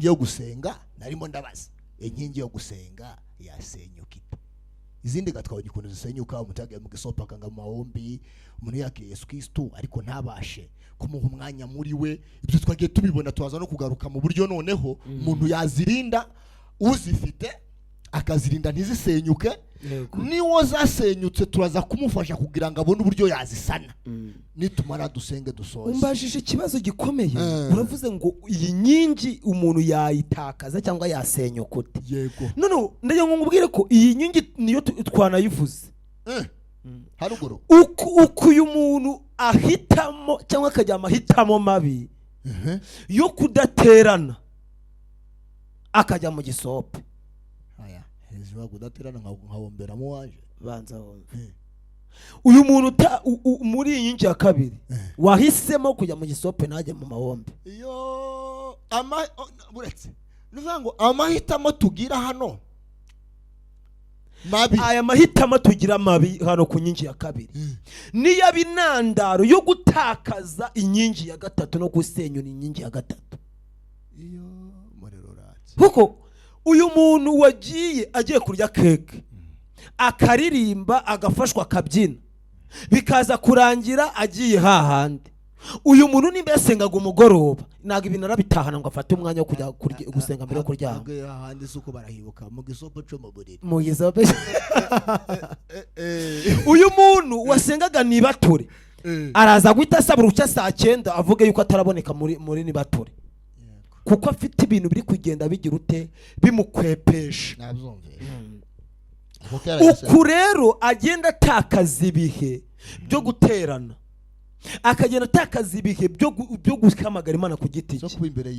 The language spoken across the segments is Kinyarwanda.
inkingi yo gusenga narimo ndabaza inkingi yo gusenga yasenyuka ite izindi gatwabonye ukuntu zisenyuka umutaga mu gisopa kanga mu mahombi umuntu yake Yesu Kristo ariko ntabashe kumuha umwanya muri we ibyo twagiye tubibona tubaza no kugaruka mu buryo noneho umuntu yazirinda uzifite akazirinda ntizisenyuke niwo zasenyutse turaza kumufasha kugira ngo abone uburyo yazisana nitumara dusenge dusoze umbajije ikibazo gikomeye uravuze ngo iyi nyingi umuntu yayitakaza cyangwa yasenyuka ute yego none ndaje ngo ngubwire ko iyi nyingi niyo twanayivuze haruguru uko uyu muntu ahitamo cyangwa akajya amahitamo mabi yo kudaterana akajya mu gisope hezwa kudaterana nkawomberamo waje banza wumve uyu muntu muri iyi nyingi ya kabiri wahisemo kujya mu gisope najye mu mahombe iyo buretse nuvuga ngo amahitamo tugira hano mabi aya mahitamo tugira mabi hano ku nyingi ya kabiri niyo binandaro yo gutakaza inyingi ya gatatu no gusenyura inyingi ya gatatu iyo murero ratse kuko uyu muntu wagiye agiye kurya keke akaririmba agafashwa akabyina bikaza kurangira agiye hahandi uyu muntu nimba yasengaga umugoroba naga ibintu arabitahana ngo afate umwanya wo kujya gusenga mbere yo kuryama hahandi suko barahibuka mu gisopo cyo mu buriri mu gisopo uyu muntu wasengaga nibature araza guhita asaba uruhushya saa 9 avuge yuko ataraboneka muri nibature kuko afite ibintu biri kugenda bigira ute bimukwepesha uku rero agenda atakaza ibihe byo guterana akagenda atakaza ibihe byo guhamagara Imana ku giti cye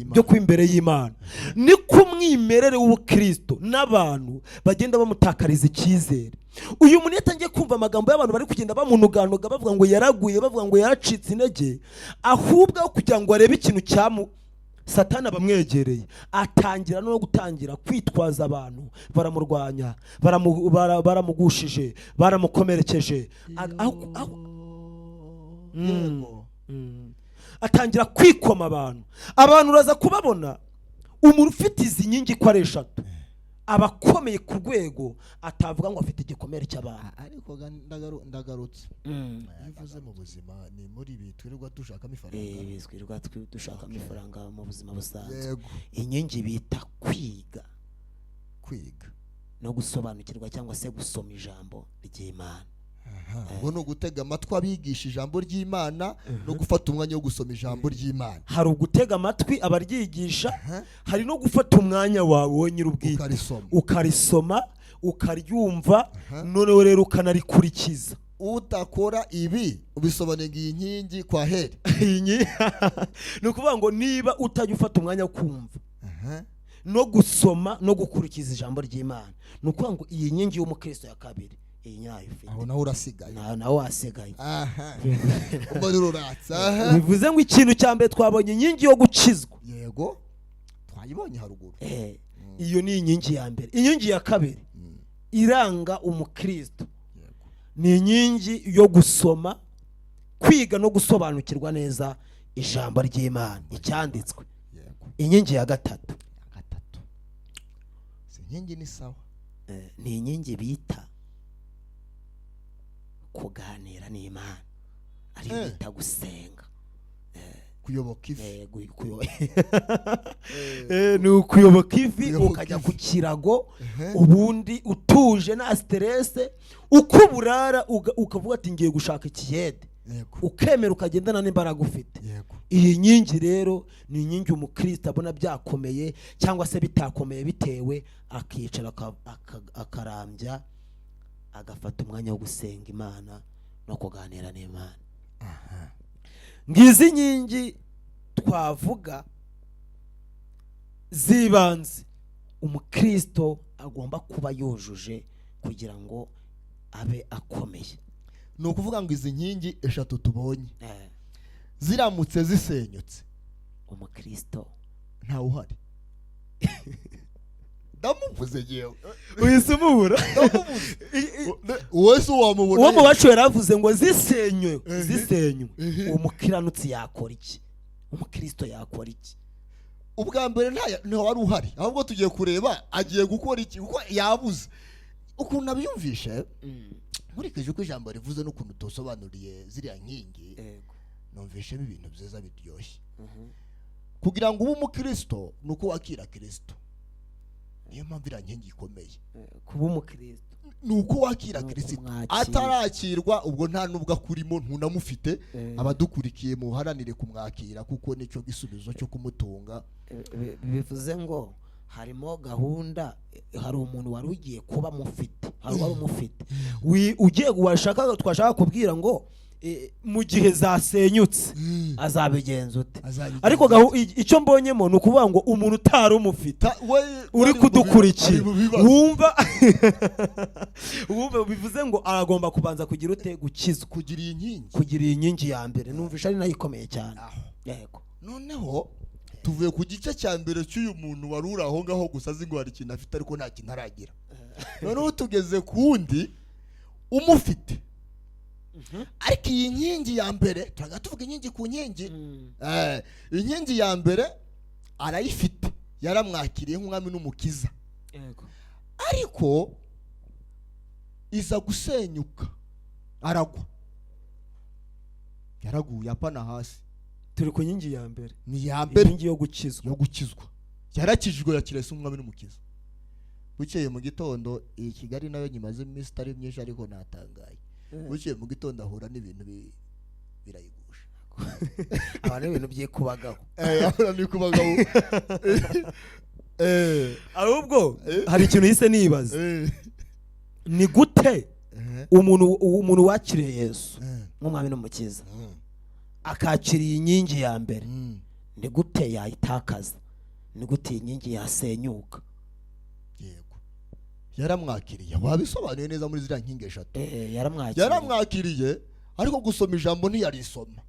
byo kwimbere y'Imana ni kumwimerere w'ubukristo n'abantu bagenda bamutakariza icyizere uyu muntu yatangiye kumva amagambo y'abantu bari kugenda bamunuganuga bavuga ngo yaraguye bavuga ngo yaracitse intege ahubwo kugira ngo arebe ikintu cyamu Satana bamwegereye atangira no gutangira kwitwaza abantu baramurwanya baramugushije baramukomerekeje atangira kwikoma abantu uraza kubabona umuntu ufite izi nyingi ko ari 3 abakomeye ku rwego atavuga ngo afite igikomere cy'abantu ariko ndagarutse bivuze mu buzima ni muri ibi twirirwa dushaka amafaranga twirirwa dushaka amafaranga mu buzima busanzwe inkingi bita kwiga no gusobanukirwa cyangwa se gusoma ijambo ry'Imana ngo no gutega amatwi abigisha ijambo ry'Imana no gufata umwanya wo gusoma ijambo ry'Imana hari ugutega amatwi abaryigisha hari no gufata umwanya wawe wonyine ubwite ukarisoma ukaryumva none rero ukanarikurikiza utakora ibi ubisobanega iyi nkingi kwa heri no kuvuga ngo niba utajya ufata umwanya wo kumva no gusoma no gukurikiza ijambo ry'Imana no kuvuga ngo iyi nkingi y'umukristo ya kabiri aho naho urasigaye naho wasigaye umuriro uratsa bivuze ngo ikintu cya mbere twabonye inkingi yo gukizwa yego twayibonye haruguru iyo ni inkingi ya mbere inkingi ya kabiri iranga umukristo ni inkingi yo gusoma kwiga no gusobanukirwa neza ijambo ry'Imana icyanditswe inkingi ya gatatu inkingi ni sawa ni inkingi bita kuganira n'Imana ari bita gusenga kuyoboka ivi ni ukuyoboka ivi ukajya ku kirago ubundi utuje na stress uko burara ukavuga ati ngiye gushaka ikiyede ukemera ukagendana n'imbaraga ufite iyi nkingi rero ni inkingi umukristo abona byakomeye cyangwa se bitakomeye bitewe akicara akarambya agafata umwanya wo gusenga Imana no kuganira n'Imana ngizi nyingi twavuga zibanze umukristo agomba kuba yujuje kugira ngo abe akomeye no kuvuga ngo izi nkingi 3 tubonye ziramutse zisenyutse umukristo nta uhari ndamuvuze yewe uyisumubura wese wamubona uwo mubacu yaravuze ngo zisenywe umukiranutsi yakora iki umukristo yakora iki ubwa mbere nta wari uhari ahubwo tugiye kureba agiye gukora iki kuko yabuze ukuntu abyumvishe nkurikije uko ijambo rivuze n'ukuntu tosobanuriye ziriya nkingi numvishemo ibintu byiza biryoshye kugira ngo ube umukristo nuko wakira Kristo niyo mpamvu iriya nkingi ikomeye kuba umukristo nuko wakira Kristo atarakirwa ubwo nta nubwo akurimo ntunamufite abadukurikiye muharanire kumwakira kuko nico gisubizo cyo kumutunga bivuze ngo harimo gahunda hari umuntu wari ugiye kuba mufite hari wari umufite ugiye gushaka twashaka kubwira ngo mu gihe zasenyutse azabigenza ute ariko icyo mbonyemo ni ukuvuga ngo umuntu utari umufite uri kudukurikiye wumva bivuze ngo aragomba kubanza kugira ute gukizwa kugira iyi nkingi ya mbere numvisha ari nayo ikomeye cyane yego noneho tuvuye ku gice cya mbere cy'uyu muntu wari uri aho ngaho gusa azi ngo hari ikintu afite ariko nta kintu aragira noneho tugeze ku wundi umufite ariko iyi nkingi ya mbere turaga tuvuga inkingi ku nkingi inkingi ya mbere arayifite yaramwakiriye nk'umwami n'umukiza ariko iza gusenyuka aragwa yaraguye apana hasi turi ku nkingi ya mbere ni ya mbere inkingi yo gukizwa yarakijwe yakirese umwami n'umukiza bukeye mu gitondo iyi Kigali nayo nyimaze iminsi itari myinshi ariko natangaye bukeye mu gitondo ahura n'ibintu birayigusha abantu ibintu byikubagaho ahura n'ikubagaho ahubwo hari ikintu yise nibaza ni gute umuntu wakiriye Yesu nk'umwami n'umukiza akakiriye inkingi ya mbere ni gute yayitakaza ni gute iyi nkingi yasenyuka yego yaramwakiriye wabisobanuye neza muri ziriya nkingi eshatu yaramwakiriye ariko gusoma ijambo ntiyarisoma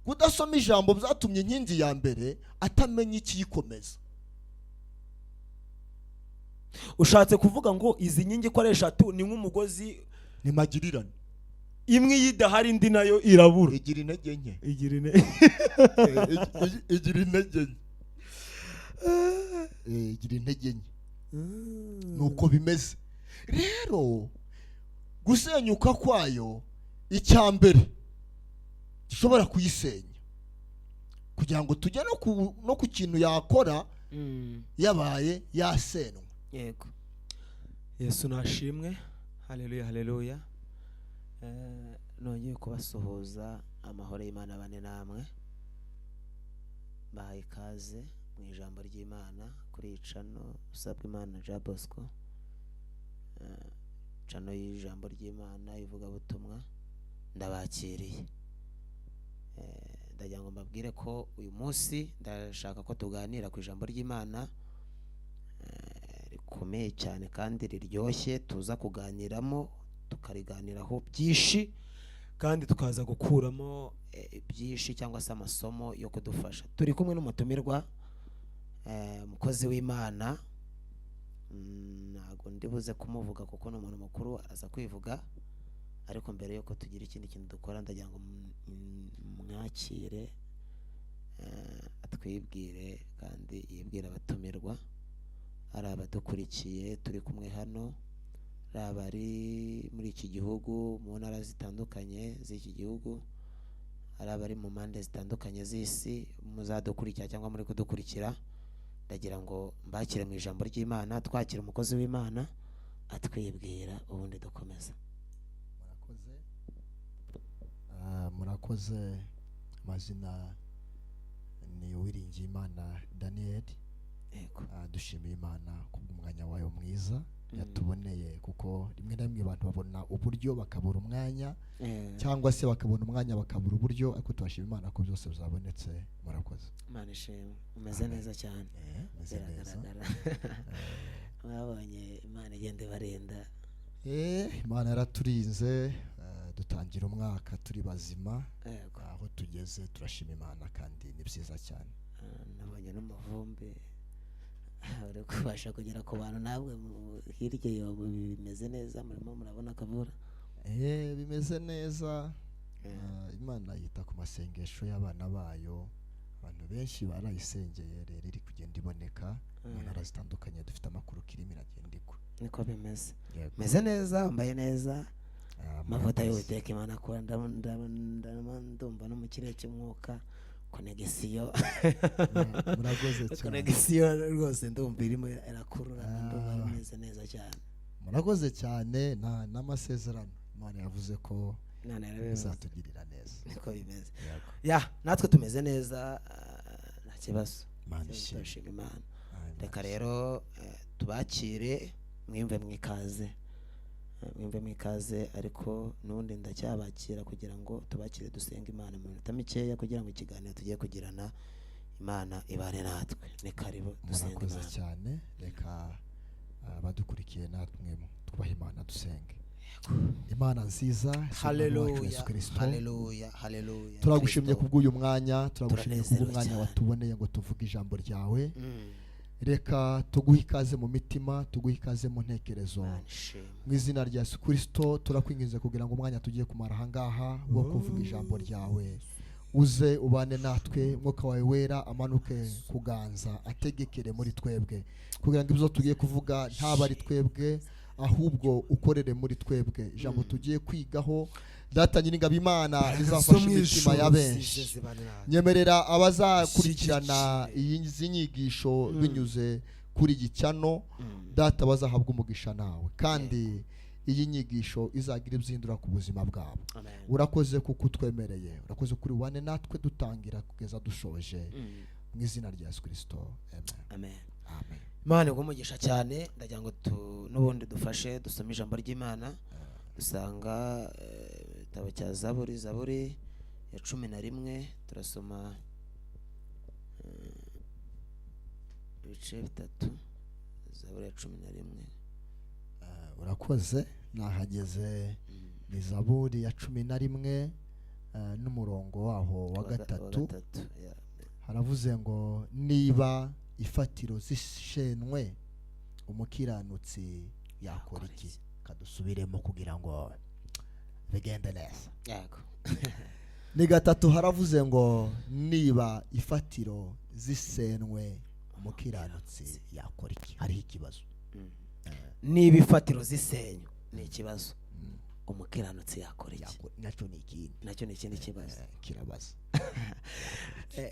kudasoma ijambo byatumye inkingi ya mbere atamenya ikiyikomeza ushatse kuvuga ngo izi nkingi ko ari eshatu ni nk'umugozi ni magirirane imwe yidahari indi nayo irabura igira intege nke igira intege nke nuko bimeze rero gusenyuka kwayo icya mbere gishobora kuyisenya kugira ngo tujye no ku kintu yakora yabaye yasenwa yego Yesu nashimwe haleluya haleluya nongeye kubasuhuza amahoro y'Imana bane namwe bahaye ikaze mu ijambo ry'Imana kuri icano usabwa Imana Jean Bosco cano y'ijambo ry'Imana ivuga butumwa ndabakiriye ndagira ngo mbabwire ko uyu munsi ndashaka ko tuganira ku ijambo ry'Imana rikomeye cyane kandi riryoshye tuza kuganiramo tukariganiraho byinshi kandi tukaza gukuramo byinshi cyangwa se amasomo yo kudufasha turi kumwe n'umutumirwa umukozi w'Imana ntago ndibuze kumuvuga kuko ni umuntu mukuru araza kwivuga ariko mbere yuko tugira ikindi kintu dukora ndagira ngo mwakire atwibwire kandi yibwire abatumirwa ari abadukurikiye turi kumwe hano ari abari muri iki gihugu mu ntara zitandukanye z'iki gihugu ari abari mu mpande zitandukanye z'isi muzadukurikira cyangwa muri kudukurikira ndagira ngo mbakire mu ijambo ry'Imana twakira umukozi w'Imana atwibwira ubundi dukomeza murakoze amazina ni Uwiringiyimana Daniel dushimiye Imana kubw'umwanya wayo mwiza yatuboneye kuko rimwe na rimwe abantu babona uburyo bakabura umwanya cyangwa se bakabona umwanya bakabura uburyo ariko tubashima Imana ko byose bizabonetse murakoze Imana ishimwe umeze neza cyane biragaragara mwabonye Imana igende barenda Imana yaraturinze dutangira umwaka turi bazima aho tugeze turashima Imana kandi ni byiza cyane nabonye n'umuvumbi uri kubasha kugera ku bantu nabwe hirya yo bimeze neza murimo murabona akavura bimeze neza Imana yita ku masengesho y'abana bayo abantu benshi barayisengeye rero iri kugenda iboneka mu ntara zitandukanye, dufite amakuru kirimo iragenda igwa. Niko bimeze. Meze neza, mbaye neza. Mavuta y'Uwiteka Imana akora, ndumva no mu kirere cy'umwuka konegisiyo. Murakoze cyane. Konegisiyo rwose ndumva irimo irakurura, ndumva bimeze neza cyane. Murakoze cyane, n'amasezerano Imana yavuze ko izatugirira neza. Niko bimeze. Ya, natwe tumeze neza, nta kibazo. Turashima Imana. Reka rero tubakire, mwimve mwikaze, ariko nundi ndacyabakira kugira ngo tubakire dusenga Imana mu minota mikeya kugira ngo ikiganiro tugiye kugirana Imana ibane natwe. Ni karibu dusenga Imana. Murakoze cyane. Reka abadukurikiye natwe twubahe Imana dusenge. Imana nziza, haleluya, haleluya, haleluya. Turagushimye kubw'uyu mwanya, turagushimye kubw'umwanya watuboneye ngo tuvuge ijambo ryawe. Reka tuguhe ikaze mu mitima, tuguhe ikaze mu ntekerezo. Mu izina rya Yesu Kristo turakwinginze kugira ngo umwanya tugiye kumara aha ngaha wo kuvuga ijambo ryawe uze ubane natwe, mwuka wawe wera amanuke kuganza, ategekere muri twebwe, kugira ngo ibyo tugiye kuvuga ntaba ari twebwe ahubwo ukorere muri twebwe. Ijambo tugiye kwigaho Data nyir'ingabo Imana rizafasha imitima ya benshi. Nyemerera abazakurikirana iyi nyigisho binyuze kuri Gicyano, Data bazahabwa umugisha nawe, kandi iyi nyigisho izagira ibyindura ku buzima bwabo. Urakoze kuko utwemereye, urakoze kuri wane natwe dutangira kugeza dushoje, mu izina rya Yesu Kristo, amen. Amen. Imana igumugisha cyane. Ndagira ngo n'ubundi dufashe dusome ijambo ry'Imana. Dusanga igitabo cya Zaburi ya 11, turasoma ibice 3. Zaburi ya 11. Urakoze, nahageze. Ni Zaburi ya 11 n'umurongo waho wa 3. Haravuze ngo niba ifatiro zishenwe umukiranutsi yakora iki? Kadusubiremo kugira ngo bigende neza. Yego. Ni 3 haravuze ngo niba ifatiro zisenwe umukiranutsi yakora iki? Hariho ikibazo. Niba ifatiro zisenywe ni ikibazo, umukiranutsi yakora iki? Nacyo ni ikindi kibazo. Kirabaza.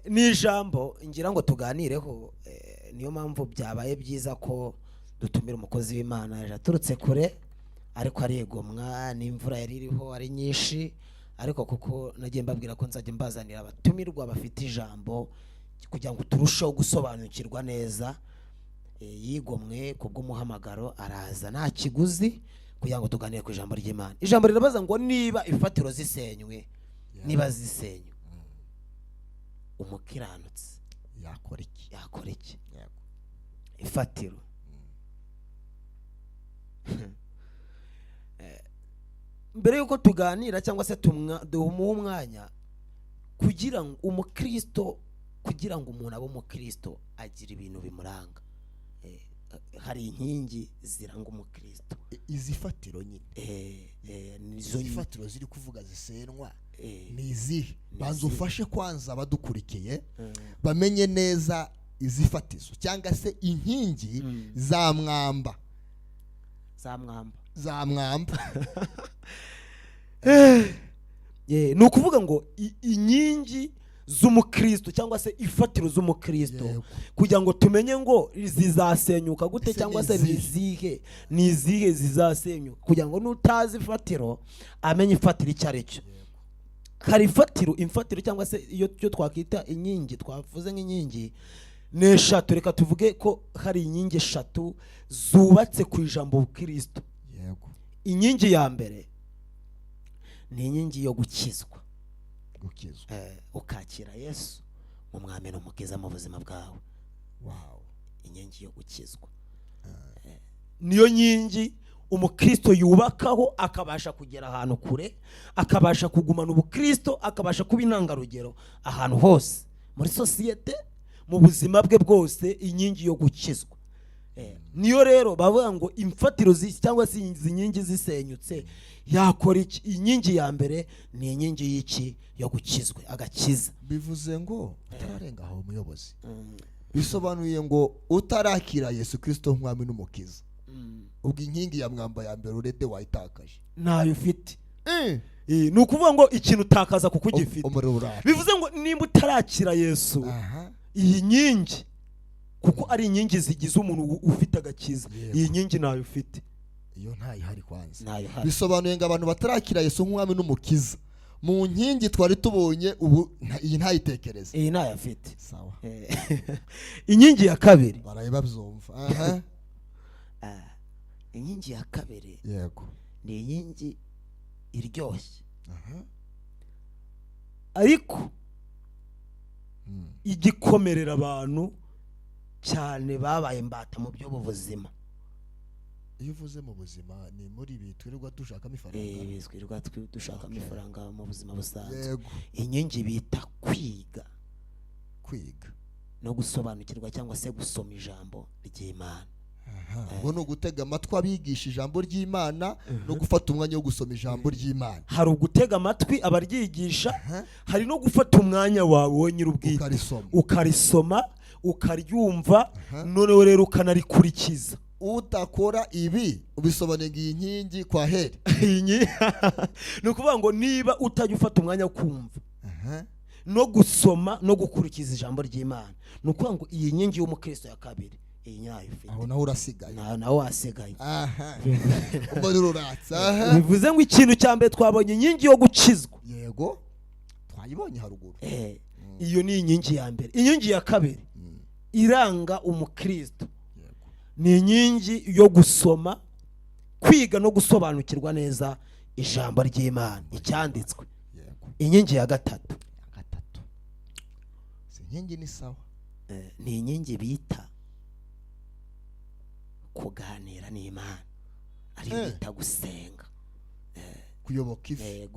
Ni ijambo ngira ngo tuganireho. Niyo mpamvu byabaye byiza ko dutumira umukozi w'Imana yaturutse kure, ariko arigomwa n'imvura yari iriho ari nyinshi, ariko kuko nagiye mbabwira ko nzajya mbazanira abatumirwa bafite ijambo kugira ngo turusheho gusobanukirwa neza. Yigomwe kubw'umuhamagaro araza nta kiguzi kugira ngo tuganire ku ijambo ry'Imana. Ijambo rirabaza ngo niba ifatiro zisenywe, niba zisenywe umukiranutsi yakora iki? Ifatiro. Mbere yuko tuganira cyangwa se duhumuha umwanya kugira ngo umukristo, kugira ngo umuntu abe umukristo agira ibintu bimuranga. Hari inkingi ziranga umukristo. Izi fatiro nyine nizo fatiro ziri kuvuga zisenwa ni izihe? Banza ufashe kwanza abadukurikiye bamenye neza izi fatizo cyangwa se inkingi za mwamba. Ni ukuvuga ngo inkingi z'umukristo cyangwa se ifatiro z'umukristo, kugira ngo tumenye ngo zizasenyuka gute cyangwa se nizihe zizasenyuka, kugira ngo nutazi ifatiro amenye ifatiro icyo ari cyo. Hari imfatiro cyangwa se iyo twakwita inkingi, twavuze nk'inkingi ni 3. Reka tuvuge ko hari inkingi 3 zubatse ku ijambo Kristo. Yego. Inkingi ya mbere ni inkingi yo gukizwa. Ukakira Yesu mu mwami n'umukiza mu buzima bwawe. Wow. Inkingi yo gukizwa. Niyo nkingi umukristo yubakaho akabasha kugera ahantu kure, akabasha kugumana ubukristo, akabasha kuba intangarugero ahantu hose muri societe, mu buzima bwe bwose. Inkingi yo gukizwa niyo rero bavuga ngo imfatiro cyangwa se izi nkingi zisenyutse yakora iki? Inkingi ya mbere ni inkingi y'iki? Yo gukizwa, agakiza. Bivuze ngo utararenga aho umuyobozi, bisobanuye ngo utarakira Yesu Kristo nk'umwami n'umukiza, ubwo inkingi ya mwamba ya mbere urete wayitakaje, ntayo ufite. Ni ukuvuga ngo ikintu utakaza kuko ugifite. Bivuze ngo nimba utarakira Yesu, iyi nkingi, kuko ari inkingi zigize umuntu ufite agakiza, iyi nkingi ntayo ufite, iyo ntayihari kwanza. Bisobanuye ngo abantu batarakira Yesu nk'umwami n'umukiza, mu nkingi twari tubonye ubu iyi ntayitekereze, iyi ntayo afite. Sawa. Inkingi ya kabiri baraye babyumva. Inkingi ya kabiri yego ni inkingi iryoshye, ariko igikomerera abantu cyane babaye imbata mu by'ubuzima. Iyo uvuze mu buzima ni muri ibi twirirwa dushakamo ifaranga, twirirwa dushakamo ifaranga mu buzima busanzwe. Inkingi bita kwiga no gusobanukirwa cyangwa se gusoma ijambo ry'Imana. Ubwo ni ugutega amatwi abigisha ijambo ry'Imana no gufata umwanya wo gusoma ijambo ry'Imana. Hari ugutega amatwi abaryigisha, hari no gufata umwanya wawe wowe nyir'ubwite ukarisoma ukaryumva, noneho rero ukanarikurikiza. Utakora ibi ubisobanura iyi nkingi kwa heri. Ni ukuvuga ngo niba utajya ufata umwanya wo kumva no gusoma no gukurikiza ijambo ry'Imana, ni ukuvuga ngo iyi nkingi y'umukristo ya kabiri, iyi nyayo ufite, aho naho urasigaye, naho wasigaye. Bivuze ngo ikintu cya mbere twabonye inkingi yo gukizwa, yego twayibonye haruguru. Iyo ni inkingi ya mbere. Inkingi ya kabiri iranga umukristo ni inkingi yo gusoma, kwiga no gusobanukirwa neza ijambo ry'Imana, icyanditswe. Inkingi ya gatatu, inkingi ni sawa, ni inkingi bita kuganira n'Imana, ari bita gusenga, kuyoboka ivi.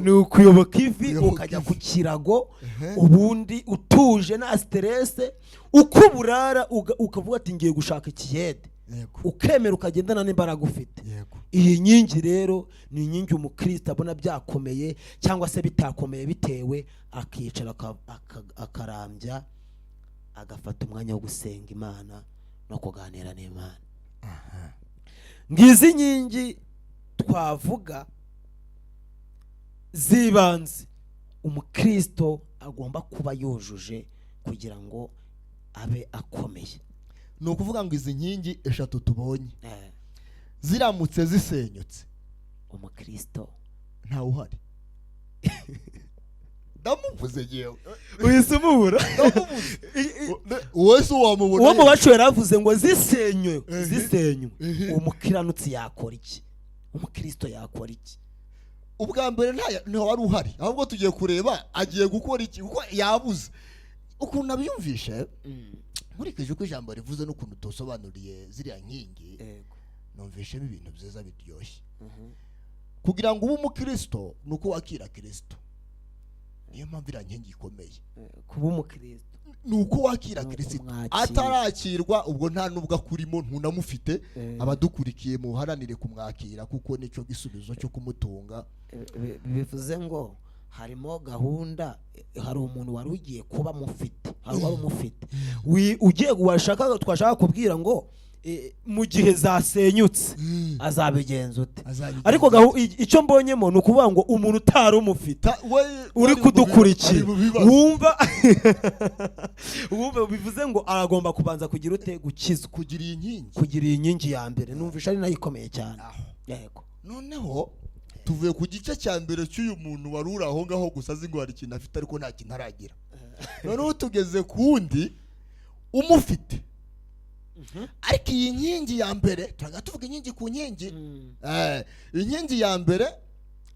Ni ukuyoboka ivi, ukajya ku kirago, ubundi utuje na stress, uko burara ukavuga ati ngiye gushaka ikiyede, ukemera ukagendana n'imbaraga ufite. Iyi nkingi rero ni inkingi umukristo abona byakomeye cyangwa se bitakomeye, bitewe akicara akarambya, agafata umwanya wo gusenga Imana no kuganira n'Imana. Ngizi nkingi twavuga zibanze umukristo agomba kuba yujuje kugira ngo abe akomeye. Ni ukuvuga ngo izi nkingi eshatu tubonye ziramutse zisenyutse, umukristo ntawe uhari. Ndamuvuze yewe uhise umubura. Wese wamubura. Uwo mu bacu yaravuze ngo zisenywe, umukiranutsi yakora iki? Umukristo yakora iki? Ubwa mbere nta wari uhari, ahubwo tugiye kureba agiye gukora iki, kuko yabuze ukuntu abiyumvishe. Nkurikije uko ijambo rivuze n'ukuntu tosobanuriye ziriya nkingi, numvishemo ibintu byiza biryoshye. Kugira ngo ube umukristo nuko wakira Kristo, niyo mpamvu iriya nkingi ikomeye. Kuba umukristo nuko wakira Kristo, atarakirwa ubwo nta nubwo akurimo, ntunamufite. Abadukurikiye muharanire kumwakira, kuko nico gisubizo cyo kumutunga. Bivuze ngo harimo gahunda, hari umuntu wari ugiye kuba mufite, hari wari umufite, ugiye gushaka, twashaka kubwira ngo mu gihe zasenyutse azabigenza ute. Ariko icyo mbonyemo ni ukuvuga ngo umuntu utari umufite uri kudukurikiye wumva bivuze ngo aragomba kubanza kugira ute? Gukizwa, kugira iyi nkingi ya mbere. Numvisha ari nayo ikomeye cyane. Yego. Noneho tuvuye ku gice cya mbere cy'uyu muntu wari uri aho ngaho gusa azi ngo hari ikintu afite ariko nta kintu aragira. Noneho tugeze ku wundi umufite, ariko iyi nkingi ya mbere turaga tuvuga inkingi ku nkingi. Inkingi ya mbere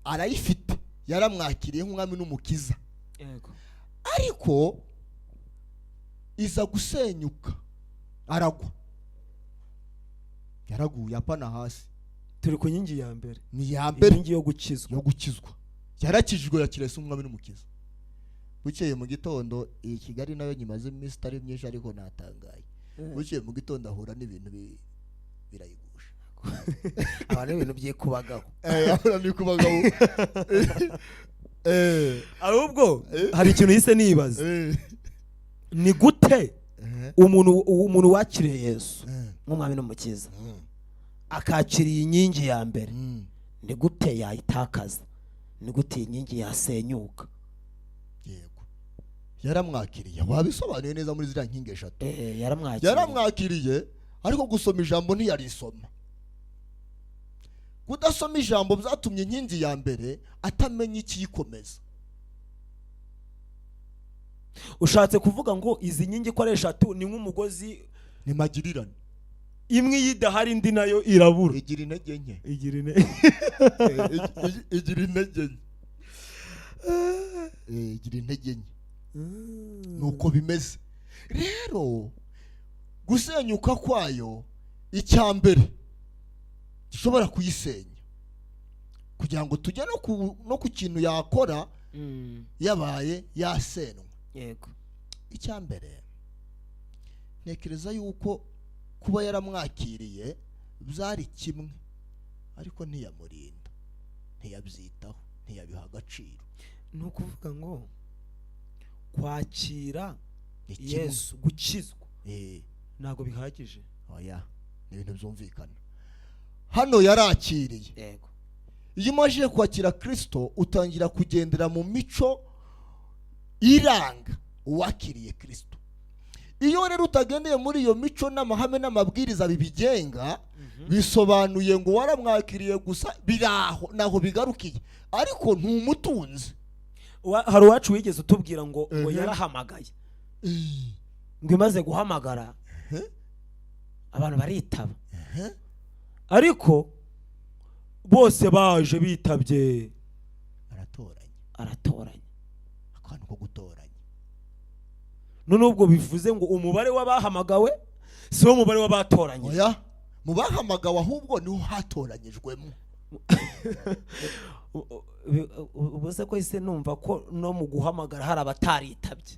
arayifite, yaramwakiriye nk'umwami n'umukiza, ariko iza gusenyuka, aragwa, yaraguye apana hasi. Turi ku nkingi ya mbere, ni ya mbere, inkingi yo gukizwa. Yarakijijwe, yakirese umwami n'umukiza. Bukeye mu gitondo, iyi Kigali nayo nyimaze iminsi itari myinshi ariko natangaye. buciye mu gitondo ahura n'ibintu birayigusha abantu ibintu byikubagaho ahura n'ikubagaho ahubwo hari ikintu yise nibaza ni gute umuntu wakiriye Yesu nk'umwami n'umukiza akakiriye inkingi ya mbere ni gute yayitakaza ni gute iyi nkingi yasenyuka yego yaramwakiriye wabisobanuye neza muri ziriya nkingi eshatu yaramwakiriye ariko gusoma ijambo ntiyarisoma kudasoma ijambo byatumye inkingi ya mbere atamenya ikiyikomeza ushatse kuvuga ngo izi nkingi ko ari eshatu ni nk'umugozi ni magirirane imwe yidahari indi nayo irabura igira intege nke igira intege nke nuko bimeze rero gusenyuka kwayo icya mbere gishobora kuyisenya kugira ngo tujye no ku kintu yakora yabaye yasenwa yego icya mbere ntekereza yuko kuba yaramwakiriye byari kimwe ariko ntiyamurinda ntiyabyitaho ntiyabiha agaciro ni ukuvuga ngo kwakira Yesu gukizwa ntabwo bihagije oya ni ibintu byumvikana hano yarakiriye yego iyo umaze kwakira Kristo utangira kugendera mu mico iranga uwakiriye Kristo iyo rero utagendeye muri iyo mico n'amahame n'amabwiriza bibigenga bisobanuye ngo waramwakiriye gusa biraho naho bigarukiye ariko ntumutunze hari uwacu wigeze utubwira ngo yarahamagaye ngo imaze guhamagara abantu baritaba ariko bose baje bitabye aratoranya akantu ko gutoranya none ubwo bivuze ngo umubare w'abahamagawe si wo mubare w'abatoranyije oya mu bahamagawe ahubwo niho hatoranyijwemo ubuse ko ise numva ko no mu guhamagara hari abataritabye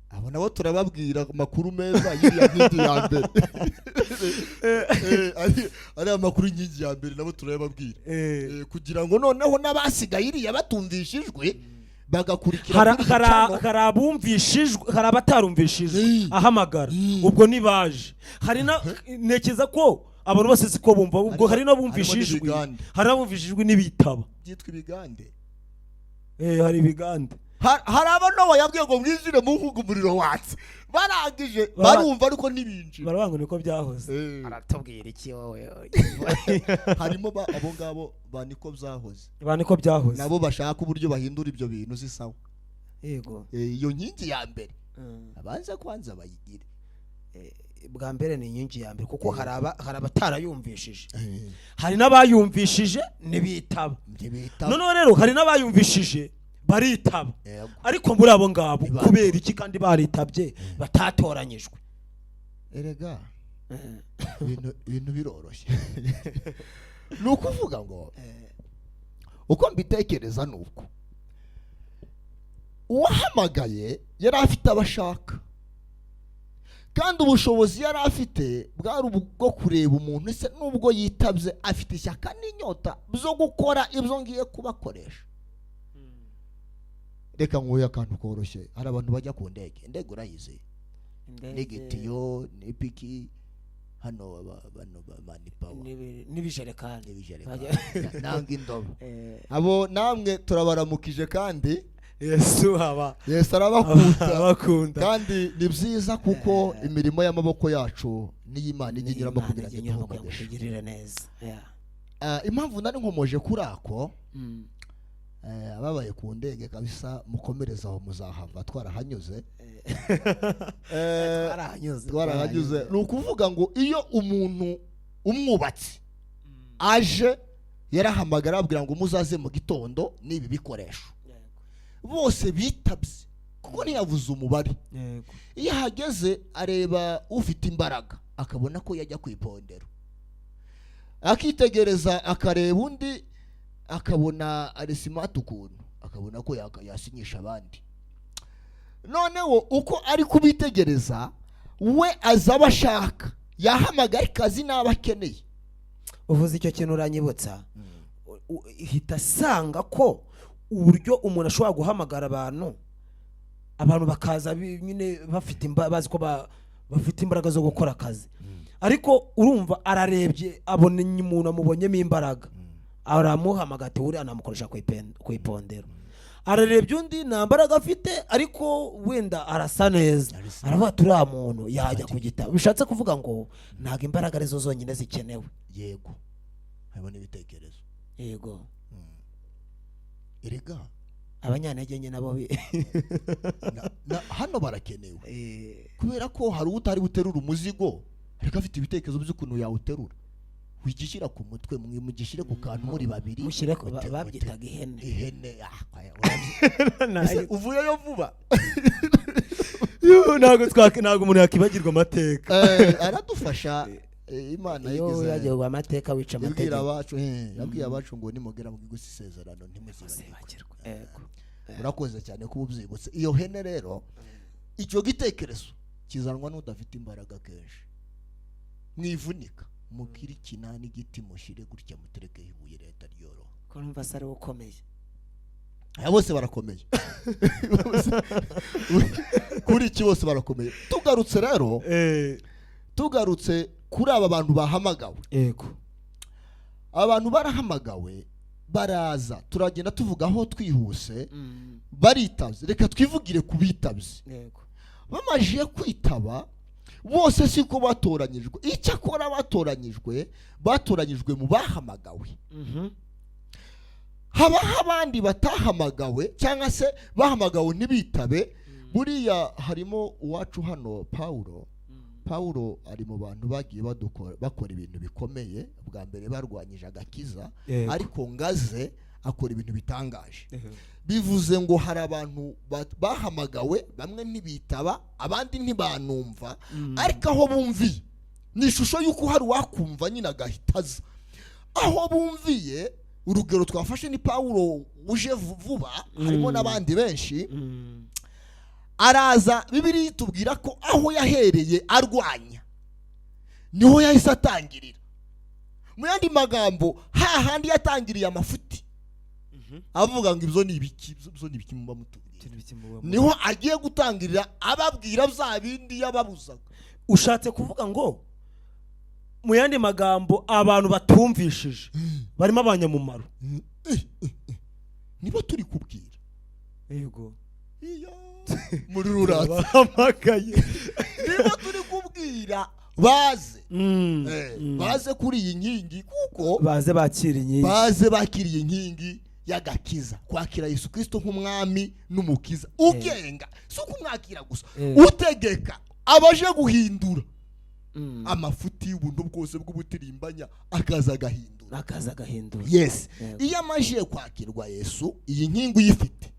abo nabo turababwira amakuru meza y'iriya nkingi ya mbere ari amakuru y'inkingi ya mbere nabo turababwira kugira ngo noneho n'abasigaye iriya batumvishijwe bagakurikira hari abumvishijwe hari abatarumvishijwe ahamagara ubwo nibaje hari na nekeza ko abantu bose siko bumva ubwo hari n'abumvishijwe hari n'abumvishijwe n'ibitaba byitwa ibigande hari ibigande hari abano yabwiye ngo mwinjire mu hugu umuriro watse barangije barumva ariko ntibinjire barabanga niko byahoze aratubwira iki wowe harimo abo ngabo baniko byahoze nabo bashaka uburyo bahindura ibyo bintu zisawa yego iyo nkingi ya mbere abanza kwanza bayigire bwa mbere ni inkingi ya mbere kuko hari abatarayumvishije hari n'abayumvishije ntibitaba noneho rero hari n'abayumvishije baritaba ariko muri abo ngabo kubera iki kandi baritabye batatoranyijwe erega ibintu biroroshye ni ukuvuga ngo uko mbitekereza ni uko uwahamagaye yari afite abashaka kandi ubushobozi yari afite bwari ubwo kureba umuntu ese nubwo yitabye afite ishyaka n'inyota byo gukora ibyo ngiye kubakoresha reka nguye akantu koroshye hari abantu bajya ku ndege urayize n'igitiyo n'ipiki hano manipawa n'ibijerekani nanga indobo abo namwe turabaramukije kandi Yesu arabakunda kandi ni byiza kuko imirimo y'amaboko yacu n'iy'Imana igiramo kugira ngo tugirire neza impamvu nari nkomoje kuri ako ababaye ku ndege kabisa mukomereza aho muzahava twarahanyuze ni ukuvuga ngo iyo umuntu umwubatsi aje yarahamagara ababwira ngo muzaze mu gitondo n'ibi bikoresho bose bitabye kuko ntiyavuze umubare iyo ahageze areba ufite imbaraga akabona ko yajya ku ipondero akitegereza akareba undi akabona ari smart ukuntu akabona ko yasinyisha abandi noneho uko ari kubitegereza we azaba ashaka yahamagara ikazi n'aba akeneye. uvuze icyo kintu uranyibutsa ihita asanga ko uburyo umuntu ashobora guhamagara abantu bakaza nyine bafite bazi ko bafite imbaraga zo gukora akazi, ariko urumva ararebye abona umuntu amubonyemo imbaraga, aramuhamagara ati uriya namukoresha ku ipondero. Ararebye undi nta mbaraga afite ariko wenda arasa neza, aravuga turiya muntu yajya ku gitabo. Bishatse kuvuga ngo ntabwo imbaraga arizo zonyine zikenewe. Yego, harimo n'ibitekerezo. Yego, erega abanyantege nke nabo hano barakenewe, kubera ko hari utari buterura umuzigo ariko afite ibitekerezo by'ukuntu yawuterura. Wigishyira ku mutwe, mwimugishyire ku kantu muri babiri, mushyire babyitaga ihene. Uvuyeyo vuba. Ntabwo umuntu yakibagirwa amateka. Aradufasha. Imana yagiye mu amateka wica amategeko. Yabwiye abacu ngo nimugera mu gihugu cy'isezerano ntimuzibagirwe. Urakoze cyane kuba ubyibutse. Iyo hene rero, icyo gitekerezo kizanwa n'udafite imbaraga kenshi. Mwivunika mukiri kinani igiti mushire gutya mutereke ibuye leta ryoroha. Ko numva sare ukomeye. Aya bose barakomeye. Kuri iki bose barakomeye. Tugarutse rero, tugarutse kuri aba bantu bahamagawe. Yego. Abantu barahamagawe baraza, turagenda tuvuga aho twihuse. Baritabye, reka twivugire kubitabye. Yego. Bamajiye kwitaba bose siko batoranyijwe. Icyakora batoranyijwe mu bahamagawe. Haba abandi batahamagawe cyangwa se bahamagawe ntibitabe. Buriya harimo uwacu hano Paulo ari mu bantu bagiye bakora ibintu bikomeye. Bwa mbere barwanyije agakiza, ariko ngaze akora ibintu bitangaje. Bivuze ngo hari abantu bahamagawe, bamwe ntibitaba, abandi ntibanumva, ariko aho bumviye ni ishusho y'uko hari wakumva nyine agahitaza. Aho bumviye, urugero twafashe ni Paulo uje vuba, harimo n'abandi benshi. Araza, Bibiliya itubwira ko aho yahereye arwanya niho yahise atangirira. Mu yandi magambo, hahandi yatangiriye amafuti, avuga ngo ibyo ni ibiki muba mutubwira, niho agiye gutangirira ababwira bya bindi yababuzaga. Ushatse kuvuga ngo mu yandi magambo abantu batumvishije barimo abanyamumaro. Nibo turi kubwira. Yego. Muri ruratse bahamagaye. Nibo turi kubwira baze. Baze kuri iyi nkingi, kuko baze bakiriye inkingi y'agakiza, kwakira Yesu Kristo nk'umwami n'umukiza ugenga. Si ukumwakira gusa, utegeka abaje guhindura amafuti y'ubuntu bwose bw'ubutirimbanya, akaza agahindura. Yes. Iyo amaje kwakirwa Yesu, iyi nkingi uyifite,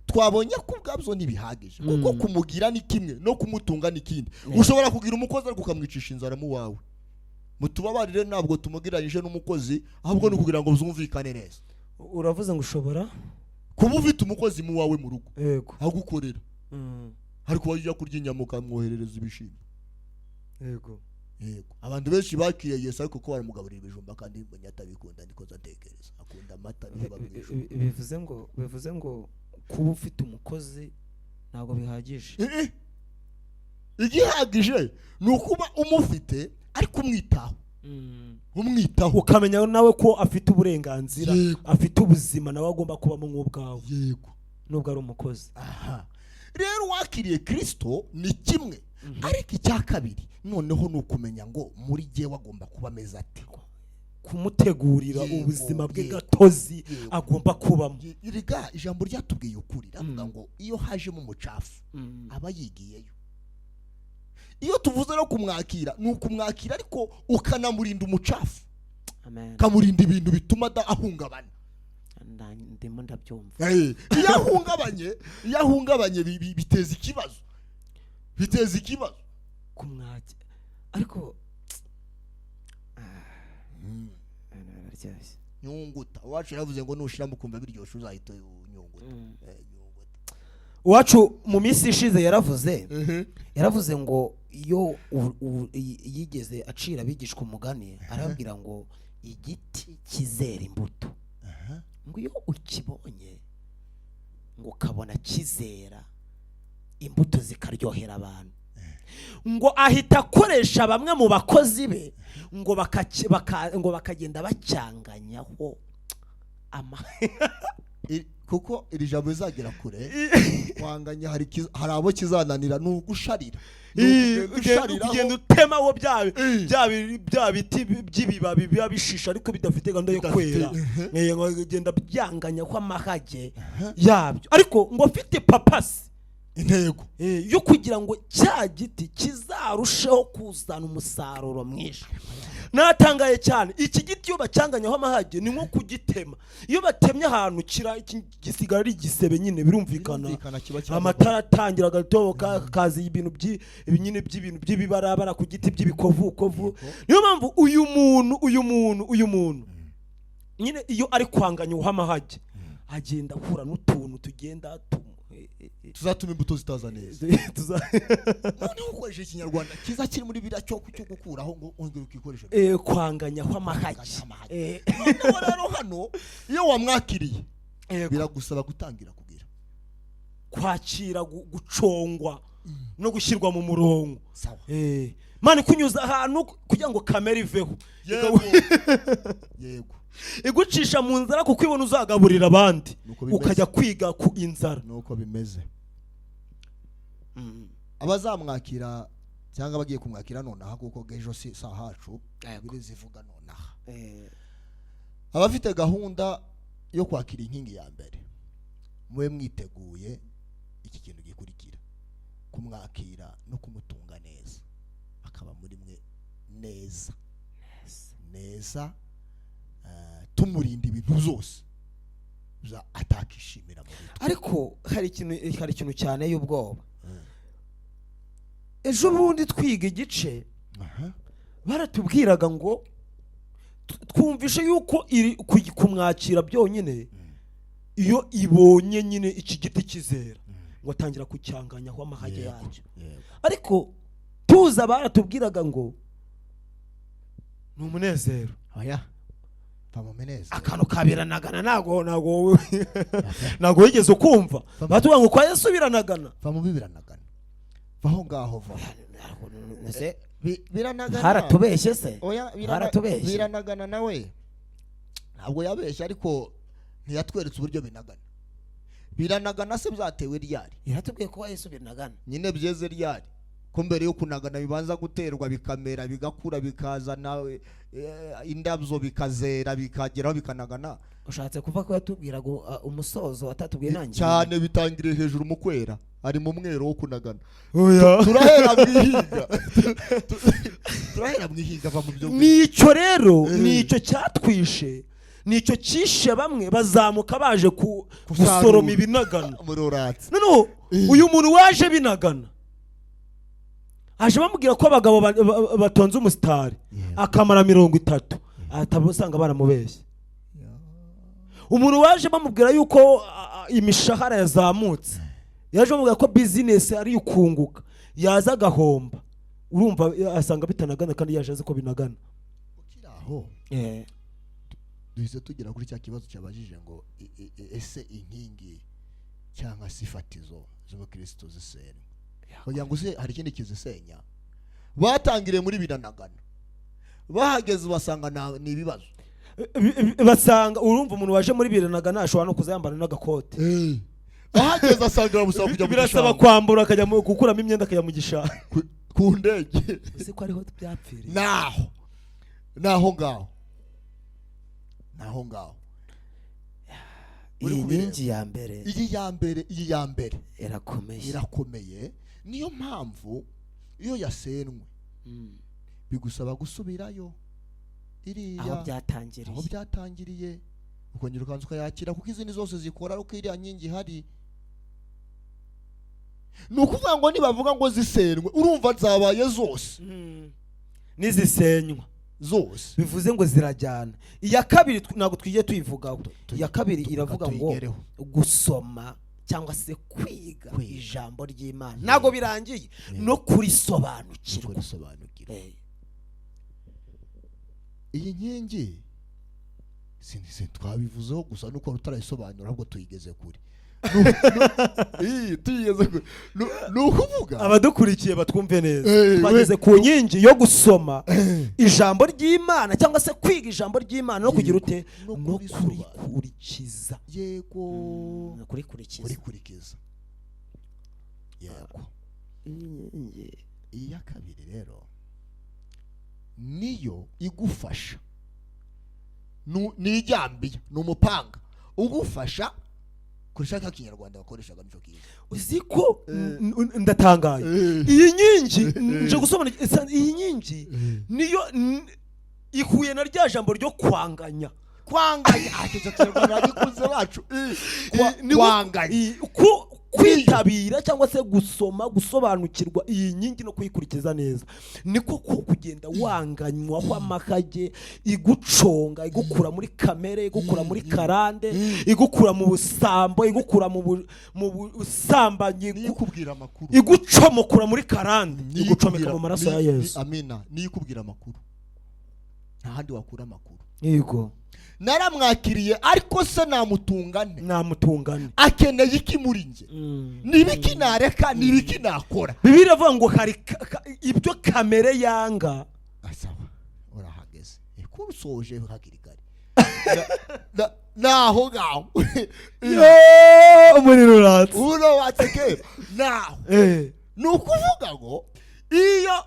twabonye ko ubwabyo ntibihagije, kuko kumugira ni kimwe no kumutunga ni kindi. Ushobora kugira umukozi ariko ukamwicisha inzara mu wawe. Mutubabarire, ntabwo tumugiranyije n'umukozi, ahubwo ni kugira ngo byumvikane neza. Uravuze ngo ushobora kuba ufite umukozi mu wawe mu rugo, yego, agukorera, ariko wajya kurya inyama ukamwoherereza ibishimbo. Yego. Abantu benshi bakiriye Yesu ariko ko baramugaburira ibijumba kandi atabikunda. Niko zatekereza, akunda amata niba bwijumba. Bivuze ngo kuba ufite umukozi ntabwo bihagije. Igihagije ni ukuba umufite ariko umwitaho, ukamenya nawe ko afite uburenganzira, afite ubuzima nawe agomba kubamo nk'ubwawe. Yego, nubwo ari umukozi. Rero wakiriye Kristo ni kimwe, ariko icya kabiri noneho ni ukumenya ngo muri gihe wagomba kuba ameze ate, kumutegurira ubuzima bwe gatozi agomba kubamo. Iriga ijambo ryatubwiye ukuri, ravuga ngo iyo hajemo umucafu aba yigiyeyo. Iyo tuvuze no kumwakira, ni ukumwakira ariko ukanamurinda umucafu. Amen. Kamurinda ibintu bituma ahungabana. Ndimo ndabyumva. Iyo ahungabanye biteza ikibazo. Kumwakira ariko nyunguta. Wacu yavuze ngo nushira mukumva biryoshye uzahita nyunguta. Wacu mu minsi ishize yaravuze ngo iyo yigeze acira abigishwa umugani arabwira ngo igiti kizera imbuto ngo iyo ukibonye ngo ukabona kizera imbuto zikaryohera abantu ngo ahita akoresha bamwe mu bakozi be ngo bakagenda bacyanganyaho kuko iri jambo rizagera kure kwanganya hari abo kizananira n'ugusharira ugenda utemaho bya biti by'ibibabi biba bishisha ariko bidafite gahunda yo kwera ugenda byanganyaho amahage yabyo ariko ngo afite papasi intego yo kugira ngo cya giti kizarusheho kuzana umusaruro mwinshi. Natangaye cyane iki giti iyo bacyanganyaho amahage ni nko kugitema, iyo batemye ahantu gisigara ari igisebe nyine birumvikana amatara atangira gatoboka kazi ibintu nyine by'ibintu by'ibibarabara ku giti by'ibikovukovu. Niyo mpamvu uyu muntu nyine iyo ari kwanganywa amahage agenda ahura n'utuntu tugenda tuzatuma imbuto zitaza neza. Noneho ukoresha ikinyarwanda kiza kiri muri bira cyo gukuraho ngo ongera ukikoresha kwanganyaho amahage. Noneho rero hano iyo wamwakiriye biragusaba gutangira kugira kwakira gucongwa no gushyirwa mu murongo. Mani kunyuza ahantu kugira ngo kamera iveho yego igucisha mu nzara kuko ibona uzagaburira abandi ukajya kwiga ku inzara. Nuko bimeze abazamwakira cyangwa bagiye kumwakira nonaha kuko gejo si hacu biri zivuga nonaha abafite gahunda yo kwakira inkingi ya mbere mwe mwiteguye iki kintu gikurikira kumwakira no kumutunga neza akaba muri mwe neza tumurinda ibintu byose za atakishimira muri. Ariko hari ikintu cyane y'ubwoba. Ejo bundi twiga igice baratubwiraga ngo twumvishe yuko iri kumwakira byonyine iyo ibonye nyine iki giti kizera ngo atangira kucyanganyaho amahage yacyo. Ariko tuza baratubwiraga ngo ni umunezero. Akantu kabiranagana nago wigeze ukumva batuvuga ngo kwa Yesu biranagana biranagana vaho ngaho biranagana haratubeshye se haratubeshye biranagana nawe ntabwo yabeshye ariko ntiyatweretse uburyo biranagana se byatewe ryari yaratubwiye ko Yesu biranagana nyine byeze ryari ko mbere yo kunagana bibanza guterwa bikamera bigakura bikazana indabyo bikazera bikageraho bikanagana. Ushatse kuva ko yatubwiraga umusozo atatubwiye nanjye cyane bitangiriye hejuru mu kwera ari mu mwero wo kunagana. turahera mwihinga va mu byo nicyo rero nicyo cyatwishe nicyo kishe bamwe bazamuka baje gusoroma ibinagana noneho uyu muntu waje binagana aje bamubwira ko abagabo batonze umusitari akamara 30 atabusanga baramubeshye. Umuntu waje bamubwira yuko imishahara yazamutse yaje bamubwira ko business ari ukunguka yaza agahomba urumva asanga bitanagana kandi yaje azi ko binagana. Ukiraho duhise tugira kuri cya kibazo cyabajije ngo ese inkingi cyangwa sifatizo z'Abakristo zisenya kugira ngo se hari ikindi kizisenya. Batangiriye muri biranagana bahageze basanga ni ibibazo basanga urumva umuntu waje muri biranagana ashobora no kuzayambara n'agakote bahageze asanga musaba kujya mu gishanga birasaba kwambura akajya gukuramo imyenda akajya mu gishanga ku ndege ese ko ariho byapfiriye naho ngaho iyi ya mbere irakomeye. Niyo mpamvu iyo yasenwe bigusaba gusubirayo iriya aho byatangiriye ukongera ukanzuka yakira kuko izindi zose zikora uko iriya nyingi hari. Nukuvuga ngo nibavuga ngo zisenwe urumva zabaye zose nizisenywa zose bivuze ngo zirajyana. Iya kabiri ntabwo twigiye tuyivugaho. Iya kabiri iravuga ngo gusoma cyangwa se kwiga ijambo ry'Imana ntago birangiye no kurisobanukirwa. Iyi nkingi twabivuzeho gusa nuko rutarayisobanura ahubwo tuyigeze kuri tuyigeze kuri nukuvuga abadukurikiye batwumve neza twageze ku nkingi yo gusoma ijambo ry'Imana cyangwa se kwiga ijambo ry'Imana no kugira ute no kurikurikiza. Yego kurikurikiza yego. Iya kabiri rero niyo igufasha nijyambiye n'umupanga ugufasha kurishaka kinyarwanda bakoreshaga nico kiza. Uziko ndatangaye iyi nyingi nje gusobanura iyi nyingi niyo ihuye na rya jambo ryo kwanganya icyo kinyarwanda gikuze bacu kwanganya kwitabira cyangwa se gusoma gusobanukirwa iyi nyingi no kuyikurikiza neza niko kugenda wanganywa kw'amakage iguconga igukura muri kamere igukura muri karande igukura mu busambo igukura mu busambanyi ikubwira amakuru igucomokura muri karande igucomeka mu maraso ya Yesu. Amina. Niyo ikubwira amakuru nta handi wakura amakuru. Yego naramwakiriye ariko se namutungane akeneye iki muri nge nibiki nareka nibiki nakora. Bibiliya ivuga ngo hari ibyo kamere yanga. Asaba urahageze kurusoje hakiri kare naho ngaho muri ruratse wateke naho nukuvuga ngo iyo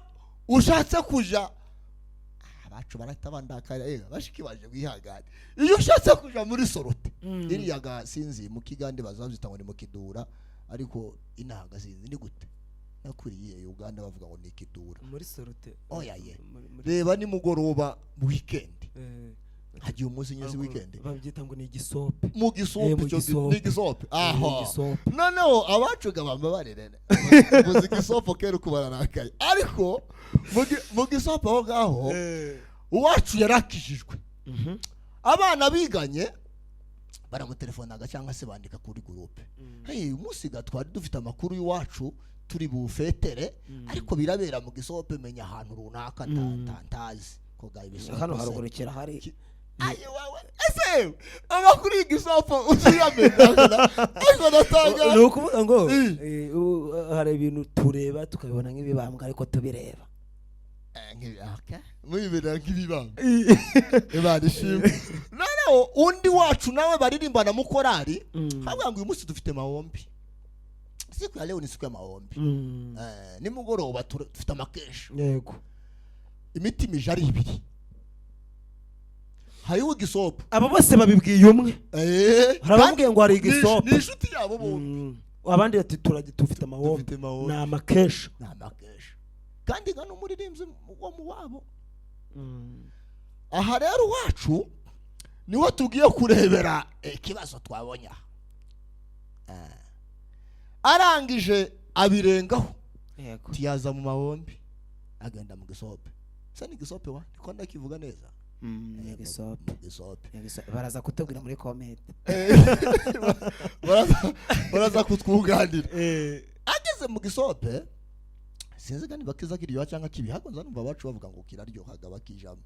ushatse kuja abacu baratabandakara bashiki baje gwihagana iyo ushatse kuja muri Sorote iriya ga sinzi mu Kigande bazazita ngo ni mu Kidura ariko inahaga sinzi ni gute nakuriye Uganda bavuga ngo ni Kidura muri Sorote. Oya reba ni mugoroba mu weekend hagiye umunsi nyezi weekend babyita ngo ni igisope mu gisope cyo ni igisope noneho abacuga bambabarire muzi igisope kero kubararakaye ariko mu gisope aho ngaho uwacu yarakijijwe abana biganye baramutelefona cyangwa se bandika kuri groupe umusiga twari dufite amakuru y'uwacu turi bufetere ariko birabera mu gisope menya ahantu runaka ntazi ko gaye bisa hano harugurukira hari ayo wawe ese amakuru y'igisope uziyamenya ariko natanga nukuvuga ngo hari ibintu tureba tukabibona nk'ibibambwa ariko tubireba mwibera nk'ibibambwa ibadishimwe. Noneho undi wacu nawe baririmbana mu korari havuga ngo uyu munsi dufite mahombi siku ya leo ni siku ya mahombi ni mugoroba dufite amakesha. Yego imitima ijari ibiri hariho igisope abo bose babibwiye umwe harababwiye ngo hari igisope ni inshuti yabo bombi abandi ati tufite amahombi ni amakesha kandi ngano umuririmbyi wo mu wabo. Aha rero wacu niho tugiye kurebera ikibazo twabonye arangije abirengaho tiyaza mu mahombi agenda mu gisope. Se ni gisope wa niko ndakivuga neza gisope baraza kutubwira muri comment baraza kutwuganira ageze mu gisope sinzi kandi bakiza kiriyo cyangwa kibi hakonza numva bacu bavuga ngo kiraryohaga bakijamo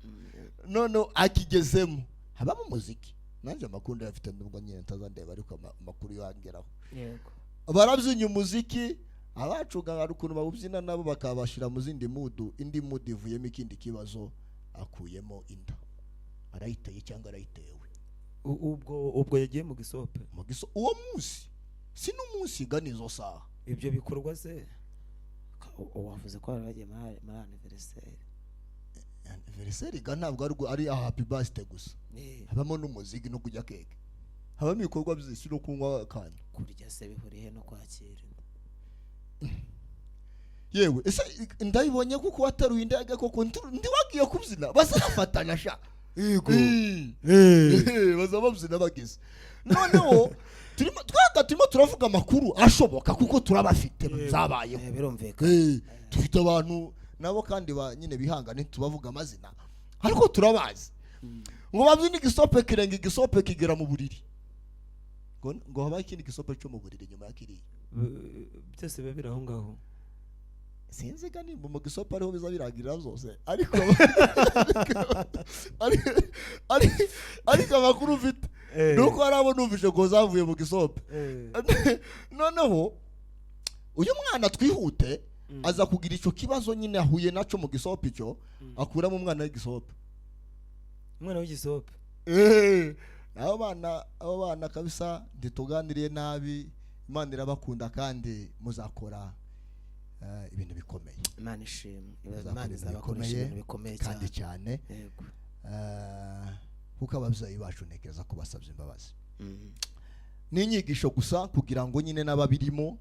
none akigezemo habamo umuziki nanje makunda yafite nubwo nyine ntazandeba ariko makuru yangeraho. Yego barabyinya umuziki abacuga arukuntu babubyina nabo bakabashira mu zindi indi mood ivuyemo ikindi kibazo akuyemo inda arayiteye cyangwa arayitewe ubwo yagiye mu gisope uwo munsi si n'umunsi ganizo saha ibyo bikorwa se wavuze ko bagiye muri anniversaire ga ntabwo ari happy birthday gusa habamo n'umuziki no kujya keke habamo ibikorwa byose no kunywa kandi kurya se bihuriye no kwakira yewe ese ndayibonye kuko wataruye indaga koko ndi wagiye kubyina bazafatana sha yego bazababyina bagize noneho turimo turavuga amakuru ashoboka kuko turabafite zabayeho birumvikana dufite abantu nabo kandi nyine bihangane tubavuga amazina ariko turabazi ngo babyine igisope kirenga igisope kigera mu buriri ngo haba ikindi gisopo cyo mu buriri nyuma ya kiriya byose biba biri aho ngaho. sinzi ga nimba mu gisopo ariho biza birangirira zose ariko ariko amakuru ufite nuko hari abo numvise ngo zavuye mu gisopo. Noneho uyu mwana twihute aza kugira ico kibazo nyine ahuye naco mu gisopo ico akura mu mwana w'igisopo. Umwana w'igisopo abo bana kabisa ndituganiriye nabi. Imana irabakunda kandi muzakora ibintu bikomeye. Imana ishimwe. Imana izabakoresha ibintu bikomeye kandi cyane. Yego. Kuko ababyeyi bacu ntekereza ko basabye imbabazi. N'inyigisho gusa kugira ngo nyine n'ababirimo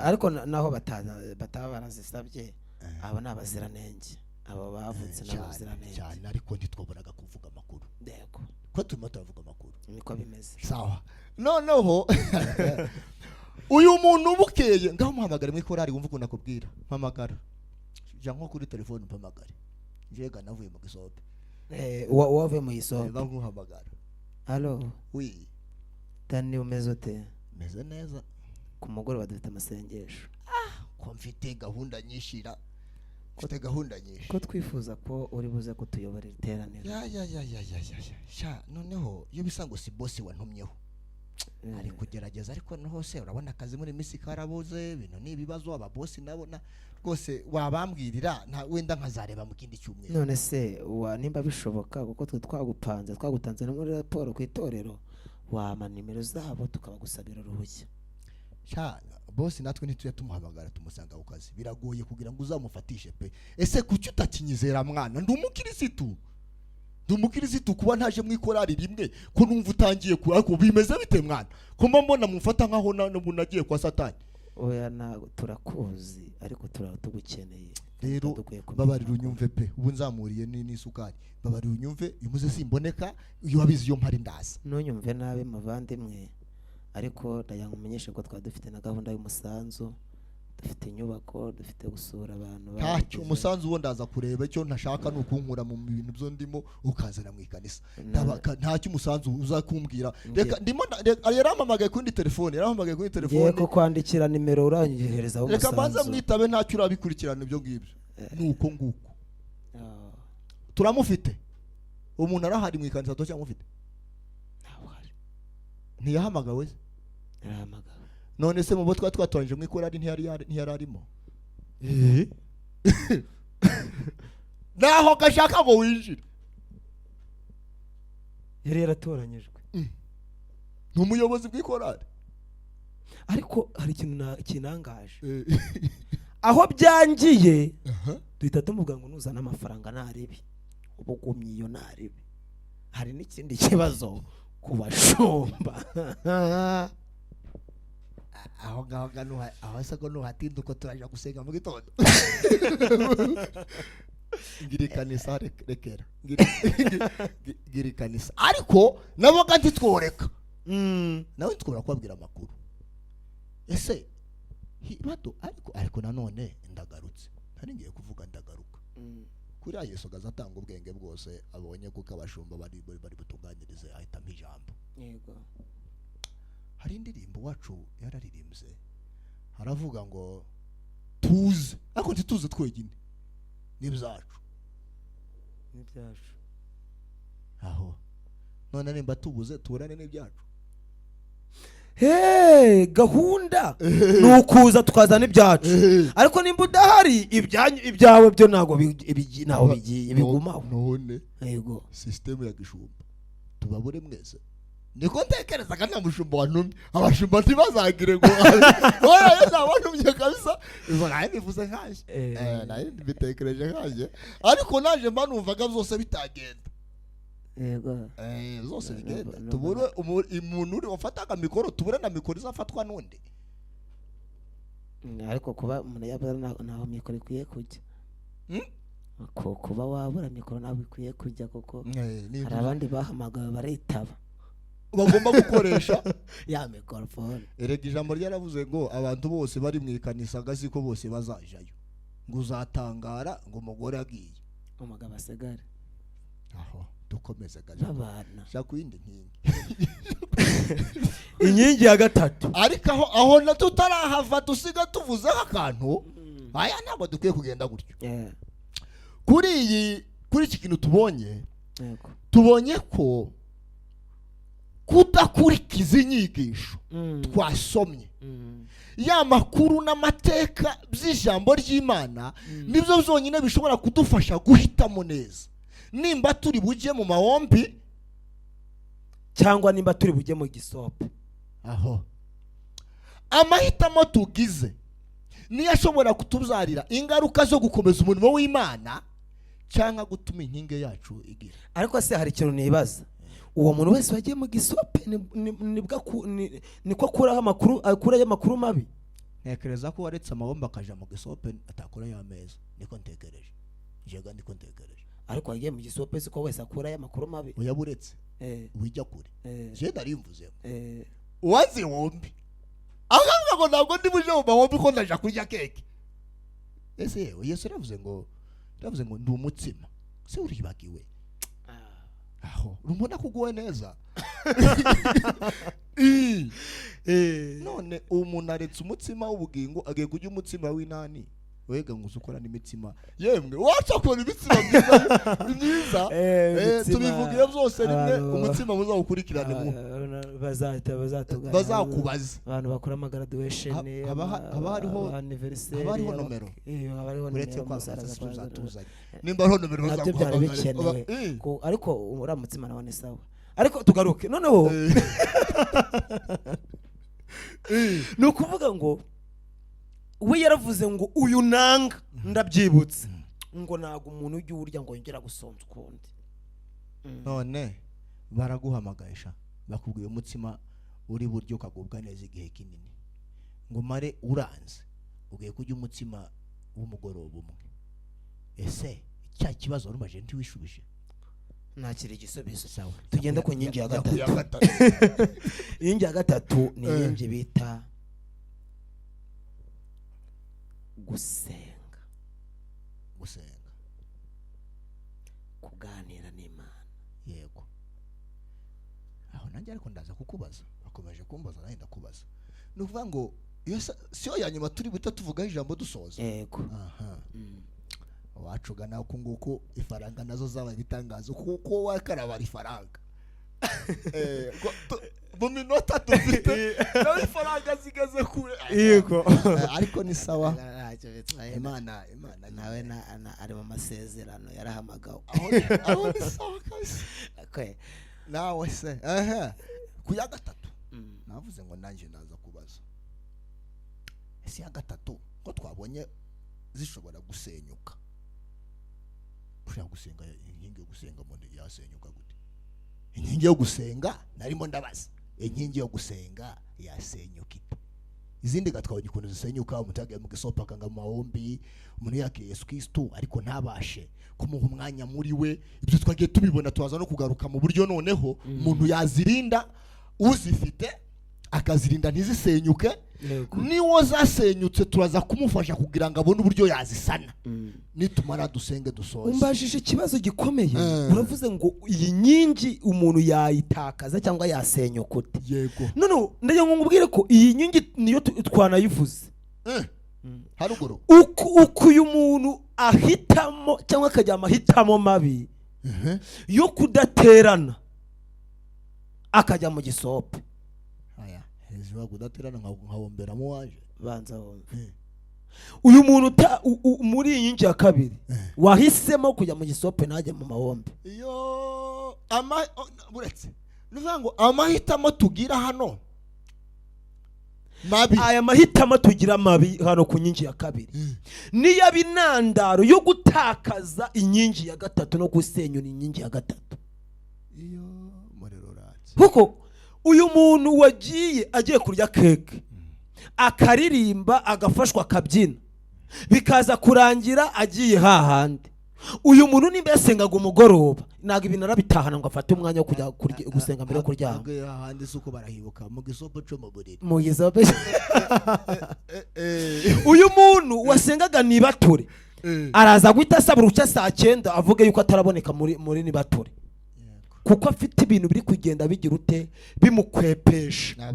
ariko naho bataba barazisabye abo n'abaziranenge. Abo bavutse n'abaziranenge cyane ariko ntitwabonaga kuvuga amakuru. Yego. Ko turimo turavuga amakuru. Niko bimeze. Sawa. Noneho uyu muntu bukeye ngaho muhamagara mu ikorari wumva ukuntu akubwira. Mpamagara. Ja nko kuri telefone mpamagara. Njega navuye mu gisope. Wavuye mu gisope. Baguhamagara. Allo. Oui. Tani umeze ute? Meze neza. Ku mugoroba dufite amasengesho. Ko mfite gahunda nyishira. Ko te gahunda nyinshi. Ko twifuza ko uri buze kutuyobora iteraniro. Sha noneho iyo bisango si boss wantumyeho. Ari kugerageza ariko no hose urabona akazi muri misi karabuze ibintu nibibazo aba boss nabona rwose wabambwirira nta wenda nkazareba mu kindi cyumweru. None se nimba bishoboka kuko twagutanze no muri raporo ku itorero wama nimero zabo tukabagusabira uruhushya. Sha boss natwe ntituye tumuhamagara tumusanga ku kazi biragoye kugira ngo uzamufatishe pe. Ese kuki utakinyizera mwana ndumukirisitu kuba ntaje mu ikorari rimwe ko numva utangiye ko bimeze bite mwana ko mbona mufata nkaho nagiye kwa Satani. Oya turakuzi ariko tugukeneye. Rero babarira unyumve pe ubu nzamuriye n'isukari babarira unyumve umuze simboneka iyo wabizi yo mpari ndaza. Ntunyumve nabe muvandimwe ariko ndayangumenyeshe ko dufite na gahunda y'umusanzu dufite inyubako dufite gusura abantu. Ntacyo umusanzu wo ndaza kureba cyo ntashaka nukunkura mu bintu byo ndimo ukazana mu ikanisa. Ntacyo umusanzu uzakumbwira reka ndimo yaramamagaye kuri telefone ngiye ko kwandikira nimero urangihereza aho umusanzu. Reka banza mwitabe ntacyo urabikurikirana ibyo ngibyo nuko nguko. Turamufite umuntu arahari mu ikanisa to cyangwa ufite ntiyahamagawe. None se mu bo twatoranje mu ikorari ntiyararimo. Naho gashaka ngo winjire. Yari yaratoranyijwe. N'umuyobozi bw'ikorari. Ariko hari ikintu kinangaje. Aho byangiye duhita tumuvuga ngo nuzana amafaranga naribi. Ubugumye iyo naribi. Hari n'ikindi kibazo kubashomba. Aho ngaho aho se ko nuhatinda uko turaje gusenga mu gitondo. Ngirikanisa rekera. Ngirikanisa. Ariko naboga ntitworeka. Nawe twora kwabwira amakuru. Ese hibato ariko nanone ndagarutse. Ntari ngiye kuvuga ndagaruka. Kuri Yesu gazatanga ubwenge bwose abonye kuko abashumba bari butunganyirize ahita mpijambo. Yego. Hari indirimbo wacu yararirimbye haravuga ngo tuze ariko ntituze twegine n'ibyacu aho none nimba tubuze turane n'ibyacu. Gahunda nukuza tukazana ibyacu ariko nimba udahari ibyawe byo nago naho bigiye bigumaho. None yego system ya gishumba tubabure mwese niko ntekereza kandi amushumba wantumye abashumba ntibazagire ngo oya yazabantumye kabisa izo naye nivuze nkaje naye bitekereje nkaje ariko naje mbanumvaga zose bitagenda. Yego zose bigenda tubure umuntu uri wafataga mikoro tubure na mikoro izafatwa nundi. Ariko kuba umuntu yabara naho mikoro ikwiye kujya kuba wabura mikoro naho ikwiye kujya koko hari abandi bahamagaye baritaba bagomba gukoresha ya microphone. Erega ijambo ryaravuze ngo abantu bose bari mu ikanisa gazi ko bose bazajayo ngo uzatangara ngo umugore agiye umugabo asigare aho dukomeze gaje abana shaka yindi nkingi inkingi ya gatatu ariko aho na tutarahava dusiga tuvuzeho akantu aya ntabwo dukwiye kugenda gutyo. Kuri iki kintu tubonye ko kudakurikiza inyigisho twasomye ya makuru n'amateka by'ijambo ry'Imana nibyo byonyine bishobora kudufasha guhitamo neza nimba turi bujye mu mahombi cyangwa nimba turi bujye mu gisope. Aho amahitamo tugize niyo ashobora kutubyarira ingaruka zo gukomeza umurimo w'Imana cyangwa gutuma inkinge yacu igira. Ariko se hari ikintu nibaza, uwo muntu wese wagiye mu gisope niko akurayo amakuru mabi? Ntekereza ko waretse amahombi akaja mu gisope atakurayo ameza. Niko ntekereje. Ariko wagiye mu gisope siko wese akurayo amakuru mabi. Uyaburetse wijya kure. Je ndarimvuze. Wazi wombi. Ahanga ngo ntabwo ndi buje mu mahombi ko ndaja kurya keke. Ese Yesu yaravuze ngo ndi umutsima. Se uribagiwe. Aho rumona kuguwe neza. None umuntu aretse umutsima w'ubugingo agiye kujya umutsima w'inani. Wega ngo uzukora n'imitsima yemwe wacha ko n'imitsima myiza tubivugiye byose rimwe umutsima muzawukurikirane mu bazakubaza abantu bakora graduation haba hariho anniversary nomero uretse kwa tuzatuzanye nimba hariho nomero bazakubaza ariko uramutsima nawe sawa. Ariko tugaruke noneho no kuvuga ngo we yaravuze ngo uyu nanga ndabyibutse ngo nago umuntu ujye urya ngo yongera gusonza ukundi. None baraguhamagaisha bakubwiye umutsima uri buryo kagubwa neza igihe kinini ngo mare uranze ugiye kujya umutsima w'umugoroba umwe. Ese cya kibazo rumaje ntiwishubije? Nakiri igisubizo sawa. Tugenda ku nkingi ya gatatu. Inkingi ya gatatu ni inkingi bita gusenga kuganira n'Imana. Yego aho nanjye ariko ndaza kukubaza bakomeje kumbaza nayo ndakubaza nuvuga ngo siyo ya nyuma turi buta tuvuga ijambo dusoza. Yego wacuga nawe kunguko ifaranga nazo zabaye bitangazo kuko wakaraba ifaranga mu minota dufite nawe ifaranga zigeze kure. Yego ariko ni sawa. Imana nawe ari mu masezerano yarahamagawe. Aho ni sawa kasi. Nawe se ku ya gatatu navuze ngo nanje naza kubaza ese ya gatatu ko twabonye zishobora gusenyuka. Ushaka gusenga inkingi yo gusenga monde yasenyuka gute? Inkingi yo gusenga narimo ndabaza inkingi yo gusenga yasenyuka ite? Izindi gatwaje ukuntu zisenyuka umutaga mu gisopa akanga mu mahombi umuntu yake Yesu Kristo ariko ntabashe kumuha umwanya muri we. Ibyo twagiye tubibona tubaza no kugaruka mu buryo noneho umuntu yazirinda uzifite akazirinda ntizisenyuke. Niwo zasenyutse turaza kumufasha kugira ngo abone uburyo yazisana. Nitumara dusenge dusoze. Umbajije ikibazo gikomeye. Uravuze ngo iyi nyingi umuntu yayitakaza cyangwa yasenyuka ute? Yego none ndaje ngo ngubwire ko iyi nyingi niyo twanayivuze haruguru uko uyu muntu ahitamo cyangwa akajya amahitamo mabi yo kudaterana akajya mu gisope. Hezwa kudaterana nkawomberamo waje banza wumve. Uyu muntu muri iyi ngi ya kabiri wahisemo kujya mu gisope najye mu mahombe. Iyo buretse nuvuga ngo amahitamo tugira hano mabi. Aya mahitamo tugira mabi hano ku nyingi ya kabiri niyo binandaro yo gutakaza inkingi ya gatatu no gusenyura inkingi ya gatatu. Iyo murero ratse kuko uyu muntu wagiye agiye kurya keke akaririmba agafashwa akabyina bikaza kurangira agiye hahandi. Uyu muntu nimba yasengaga umugoroba naga ibintu arabitahana ngo afate umwanya wo kujya gusenga mbere yo kuryama. Hahandi suko barahibuka mu gisopo cyo mu buriri mu gisopo. Uyu muntu wasengaga nibature araza guhita asaba uruhushya saa 9 avuge yuko ataraboneka muri nibature. kuko afite ibintu biri kugenda bigira ute bimukwepesha.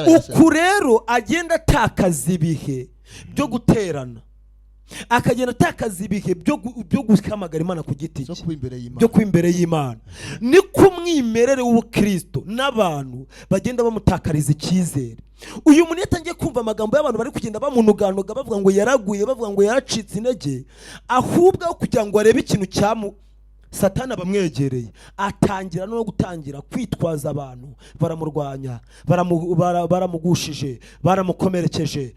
Uku rero agenda atakaza ibihe byo guterana, akagenda atakaza ibihe byo guhamagara Imana ku giti cye, byo kuba imbere y'Imana. Niko umwimerere w'ubukristo n'abantu bagenda bamutakariza icyizere. Uyu muntu yatangiye kumva amagambo y'abantu bari kugenda bamunuganuga bavuga ngo yaraguye, bavuga ngo yaracitse intege, ahubwo aho kugira ngo arebe ikintu cyamu Satani bamwegereye, atangira no gutangira kwitwaza abantu baramurwanya, baramugushije, baramukomerekeje,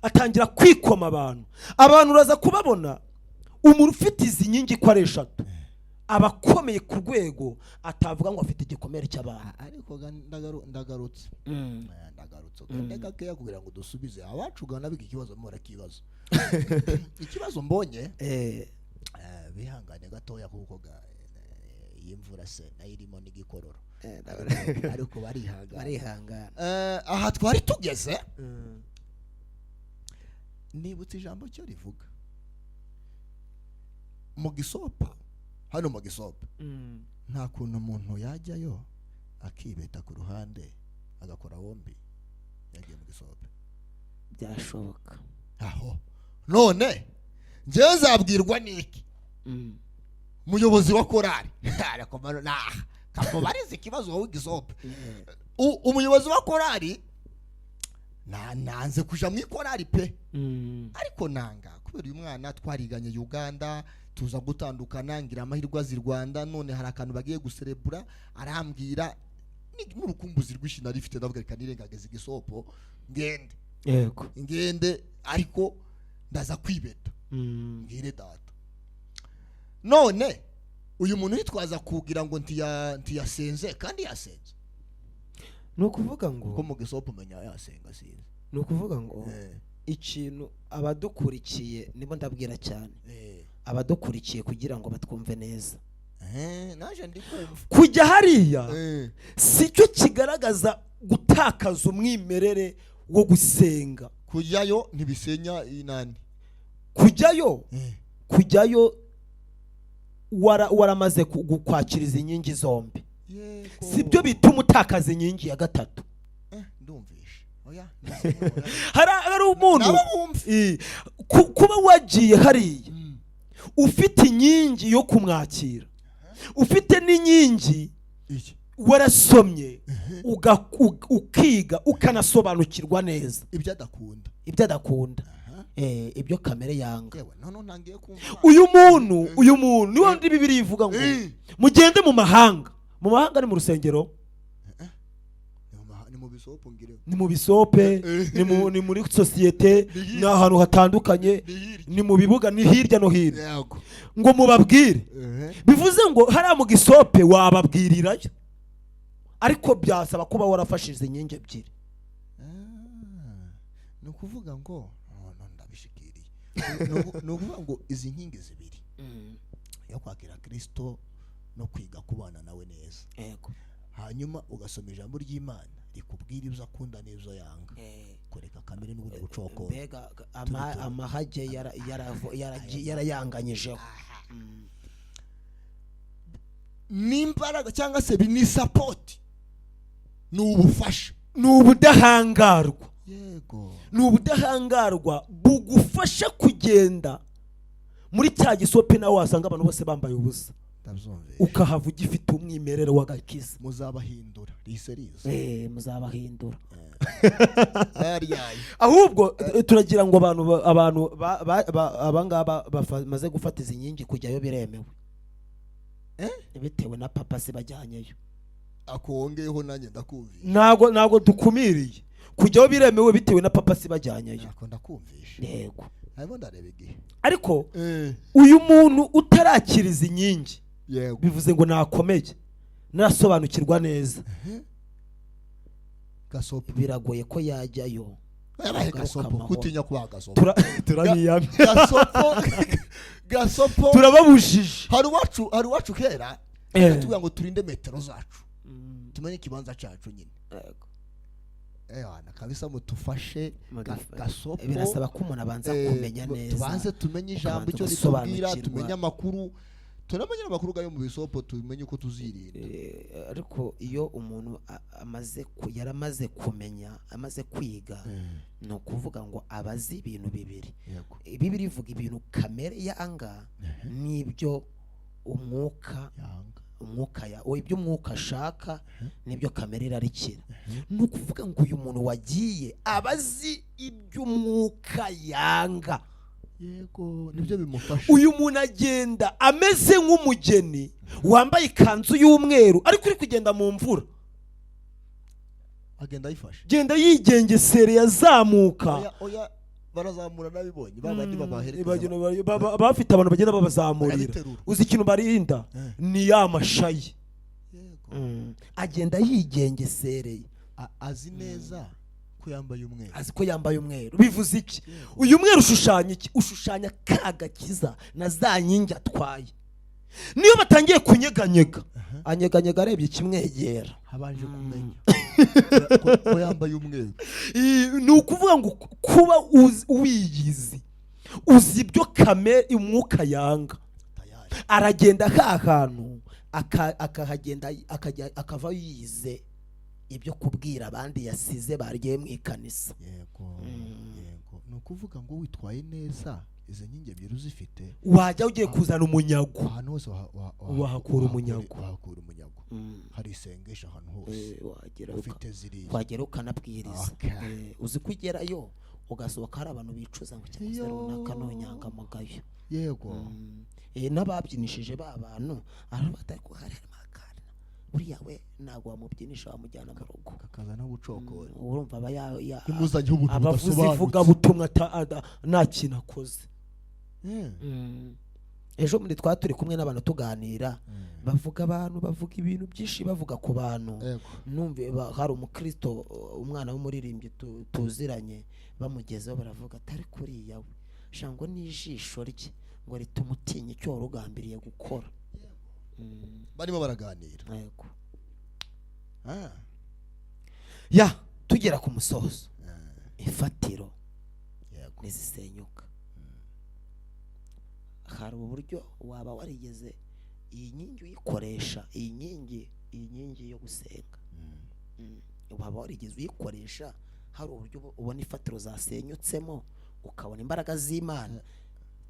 atangira kwikoma abantu uraza kubabona umuntu ufite izi nyingi ko ari eshatu abakomeye ku rwego atavuga ngo afite igikomere cy'abantu. Ariko ndagarutse ndega keya kugira ngo dusubize abacu gana biki kibazo mura kibazo ikibazo mbonye bihangane gatoya kuko y'imvura se nayirimo n'igikororo ariko barihangana aha twari tugeze nibutse ijambo cyo rivuga mu gisopa. Hano mu gisopa nta kuntu umuntu yajyayo akibeta ku ruhande agakora bombi yagiye mu gisopa, byashoboka aho. None njyewe zabwirwa niki muyobozi wa korali arakomano kamubariza ikibazo wowe gisopa. Umuyobozi wa korali nanze kuja mu korali pe, ariko nanga kubera uyu mwana twariganye Uganda tuza gutandukana, ngira amahirwe azi Rwanda, none hari akantu bagiye guserebura, arambwira n'urukumbuzi rw'ishi narifite, ndavuga reka nirengageze igisopo ngende. Yego ngende, ariko ndaza kwibeta ngire data. None uyu muntu yitwaza kugira ngo ntiyasenze kandi yasenze. Nukuvuga ngo ko mu gisopo menya yasenga sinze. Nukuvuga ngo ikintu abadukurikiye nibo ndabwira cyane, abadukurikiye kugira ngo batwumve neza. Naje ndikumva kujya hariya sicyo kigaragaza gutakaza umwimerere wo gusenga. Kujyayo ntibisenya inani. Kujyayo waramaze kwakiriza inkingi zombi, sibyo bituma utakaza inkingi ya gatatu. Ndumvisha oya hari umuntu kuba wagiye hariya ufite inkingi yo kumwakira, ufite n'inkingi warasomye ukiga ukanasobanukirwa neza ibyo adakunda, ibyo kamere yanga. Uyu muntu niwo ndi Bibiliya ivuga ngo mugende mu mahanga ni mu rusengero, ni mu bisope, ni muri sosiyete, ni ahantu hatandukanye, ni mu bibuga, ni hirya no hino, ngo mubabwire. Bivuze ngo hariya mu gisope wababwirirayo, ariko byasaba kuba warafashije inkingi ebyiri. Ni ukuvuga ngo ndabishikiriye, ni ukuvuga ngo izi nkingi zibiri yo kwakira Kristo no kwiga kubana nawe neza, hanyuma ugasoma ijambo ry'Imana rikubwira ibyo akunda n'ibyo yanga, kureka kamere n'ubundi bucoko, mbega amahage yarayanganyijeho. N'imbaraga cyangwa se ni support, ni ubufasha, ni ubudahangarwa. Yego, ni ubudahangarwa bugufasha kugenda muri cya gisope, nawe wasanga abantu bose bambaye ubusa, ukahava ugifite umwimerere w'agakiza. Muzabahindura muzabahindura. Ahubwo turagira ngo abantu abangaba bamaze gufata izi nkingi kujyayo biremewe, bitewe na papa se bajyanyeyo. Akongeho nanjye ndakumvisha, ntago dukumiriye kujyaho biremewe bitewe na papa se bajyanyeyo. Ndakumvisha. Yego, ariko ndareba igihe. Ariko uyu muntu utarakiriza inkingi, bivuze ngo nakomeye, nasobanukirwa neza, gasopo biragoye ko yajyayo. Gasopo kutinya kuba gasopo, turaniyamye gasopo turababujije. Hari wacu kera tuvuga ngo turinde metero zacu, tumenye ikibanza cyacu nyine. na kabisa mutufashe gasopo. birasaba ko umuntu abanza kumenya neza, tubanze tumenye ijambo icyo ritubwira, tumenye amakuru, tunamenye amakuru gayo mu bisopo, tumenye uko tuzirinda. Ariko iyo umuntu yaramaze kumenya, amaze kwiga, no kuvuga ngo abazi ibintu bibiri. Bibiri ivuga ibintu kamere yanga nibyo umwuka ibyo umwuka ashaka nibyo kamere irarikira. ni ukuvuga ngo uyu muntu wagiye abazi ibyo umwuka yanga. Yego, nibyo bimufasha. Uyu muntu agenda ameze nk'umugeni wambaye ikanzu y'umweru ariko uri kugenda mu mvura, agenda yifashe, genda yigengesere, yazamuka. Oya barazamura nabibonye, babandi bafite abantu bagenda babazamurira. Uzi ikintu barinda ni ya mashayi. Agenda yigengesereye, azi neza ko yambaye umweru, azi ko yambaye umweru. Bivuze iki? Uyu mweru ushushanya iki? Ushushanya kagakiza na za nyingi atwaye. Niyo batangiye kunyeganyega, anyeganyega arebye ikimwegera, habanje kumenya ko yambaye umweru. Ni ukuvuga ngo kuba wiyizi, uzi ibyo kamere umwuka yanga, aragenda ahantu akahagenda akava yize ibyo kubwira abandi yasize bagiye mu ikanisa. Yego. Ni ukuvuga ngo witwaye neza, izo nkingi ebyiri uzifite, wajya ugiye kuzana umunyago, ahantu hose wahakura umunyago. Hari isengesho ahantu hose ufite ziriya, wagera ukanabwiriza. Uzi ko ugerayo ugasohoka hari abantu bicuza ngo cyangwa runaka n'inyangamugayo. Yego. N'ababyinishije ba bantu batari ko hari amakara, uriya we ntabwo wamubyinisha, wamujyana mu rugo akaza no gucokora. Urumva abavuzi ivuga butumwa nta kintu akoze. Ejo muri turi kumwe n'abantu tuganira, bavuga ibintu byinshi, bavuga ku bantu. Numve hari umukristo, umwana w'umuririmbyi tuziranye, bamugezeho baravuga atari kuriya we shango n'ijisho rye ngo rituma utinya icyo wari ugambiriye gukora. Barimo baraganira. Tugera ku musozo, ifatiro nizisenyuka. Hari uburyo waba warigeze iyi nyingi uyikoresha, iyi nyingi yo gusenga, waba warigeze uyikoresha, hari uburyo ubona ifatiro zasenyutsemo ukabona imbaraga z'Imana,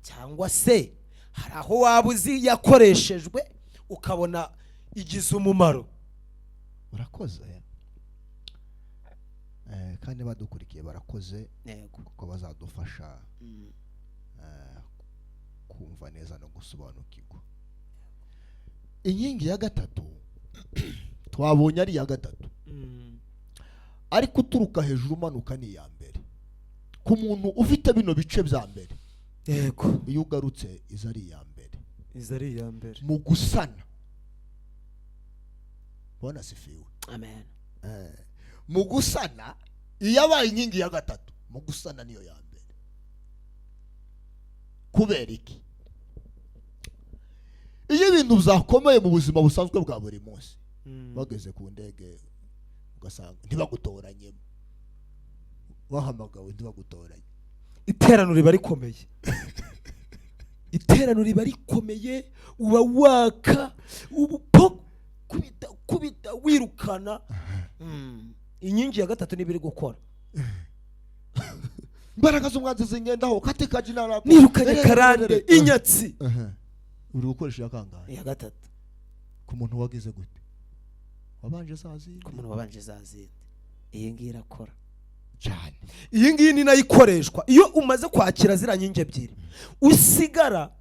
cyangwa se hari aho waba uzi yakoreshejwe ukabona igize umumaro. Urakoze. Kandi badukurikiye barakoze, kuko bazadufasha kumva neza no gusobanukirwa. Inkingi ya gatatu twabonye ari ya gatatu, ariko uturuka hejuru umanuka ni ya mbere. Ku muntu ufite bino bice bya mbere, iyo ugarutse iza ari iya mbere mu gusana. Bona sifiwe. Amen. Mu gusana iyo abaye inkingi ya gatatu, mu gusana niyo ya mbere. Kubera iki? Iyo ibintu byakomeye mu buzima busanzwe bwa buri munsi, bageze ku ndege ugasanga ntibagutoranyemo, wahamagawe ntibagutoranye, iteraniro riba rikomeye. Iteraniro riba rikomeye, uba waka kubita wirukana. Inkingi ya gatatu nibiri gukora. Imbaraga z'umwanzi zingendaho katika jina lako, nirukanye karande inyatsi. Uri gukoresha ya kangahe? Ya gatatu. Ku muntu wagize gute? Wabanje zazindi. Ku muntu wabanje zazindi, iyi ngiyi irakora cyane. Iyi ngiyi ni nayo ikoreshwa iyo umaze kwakira zira nkingi ebyiri, usigara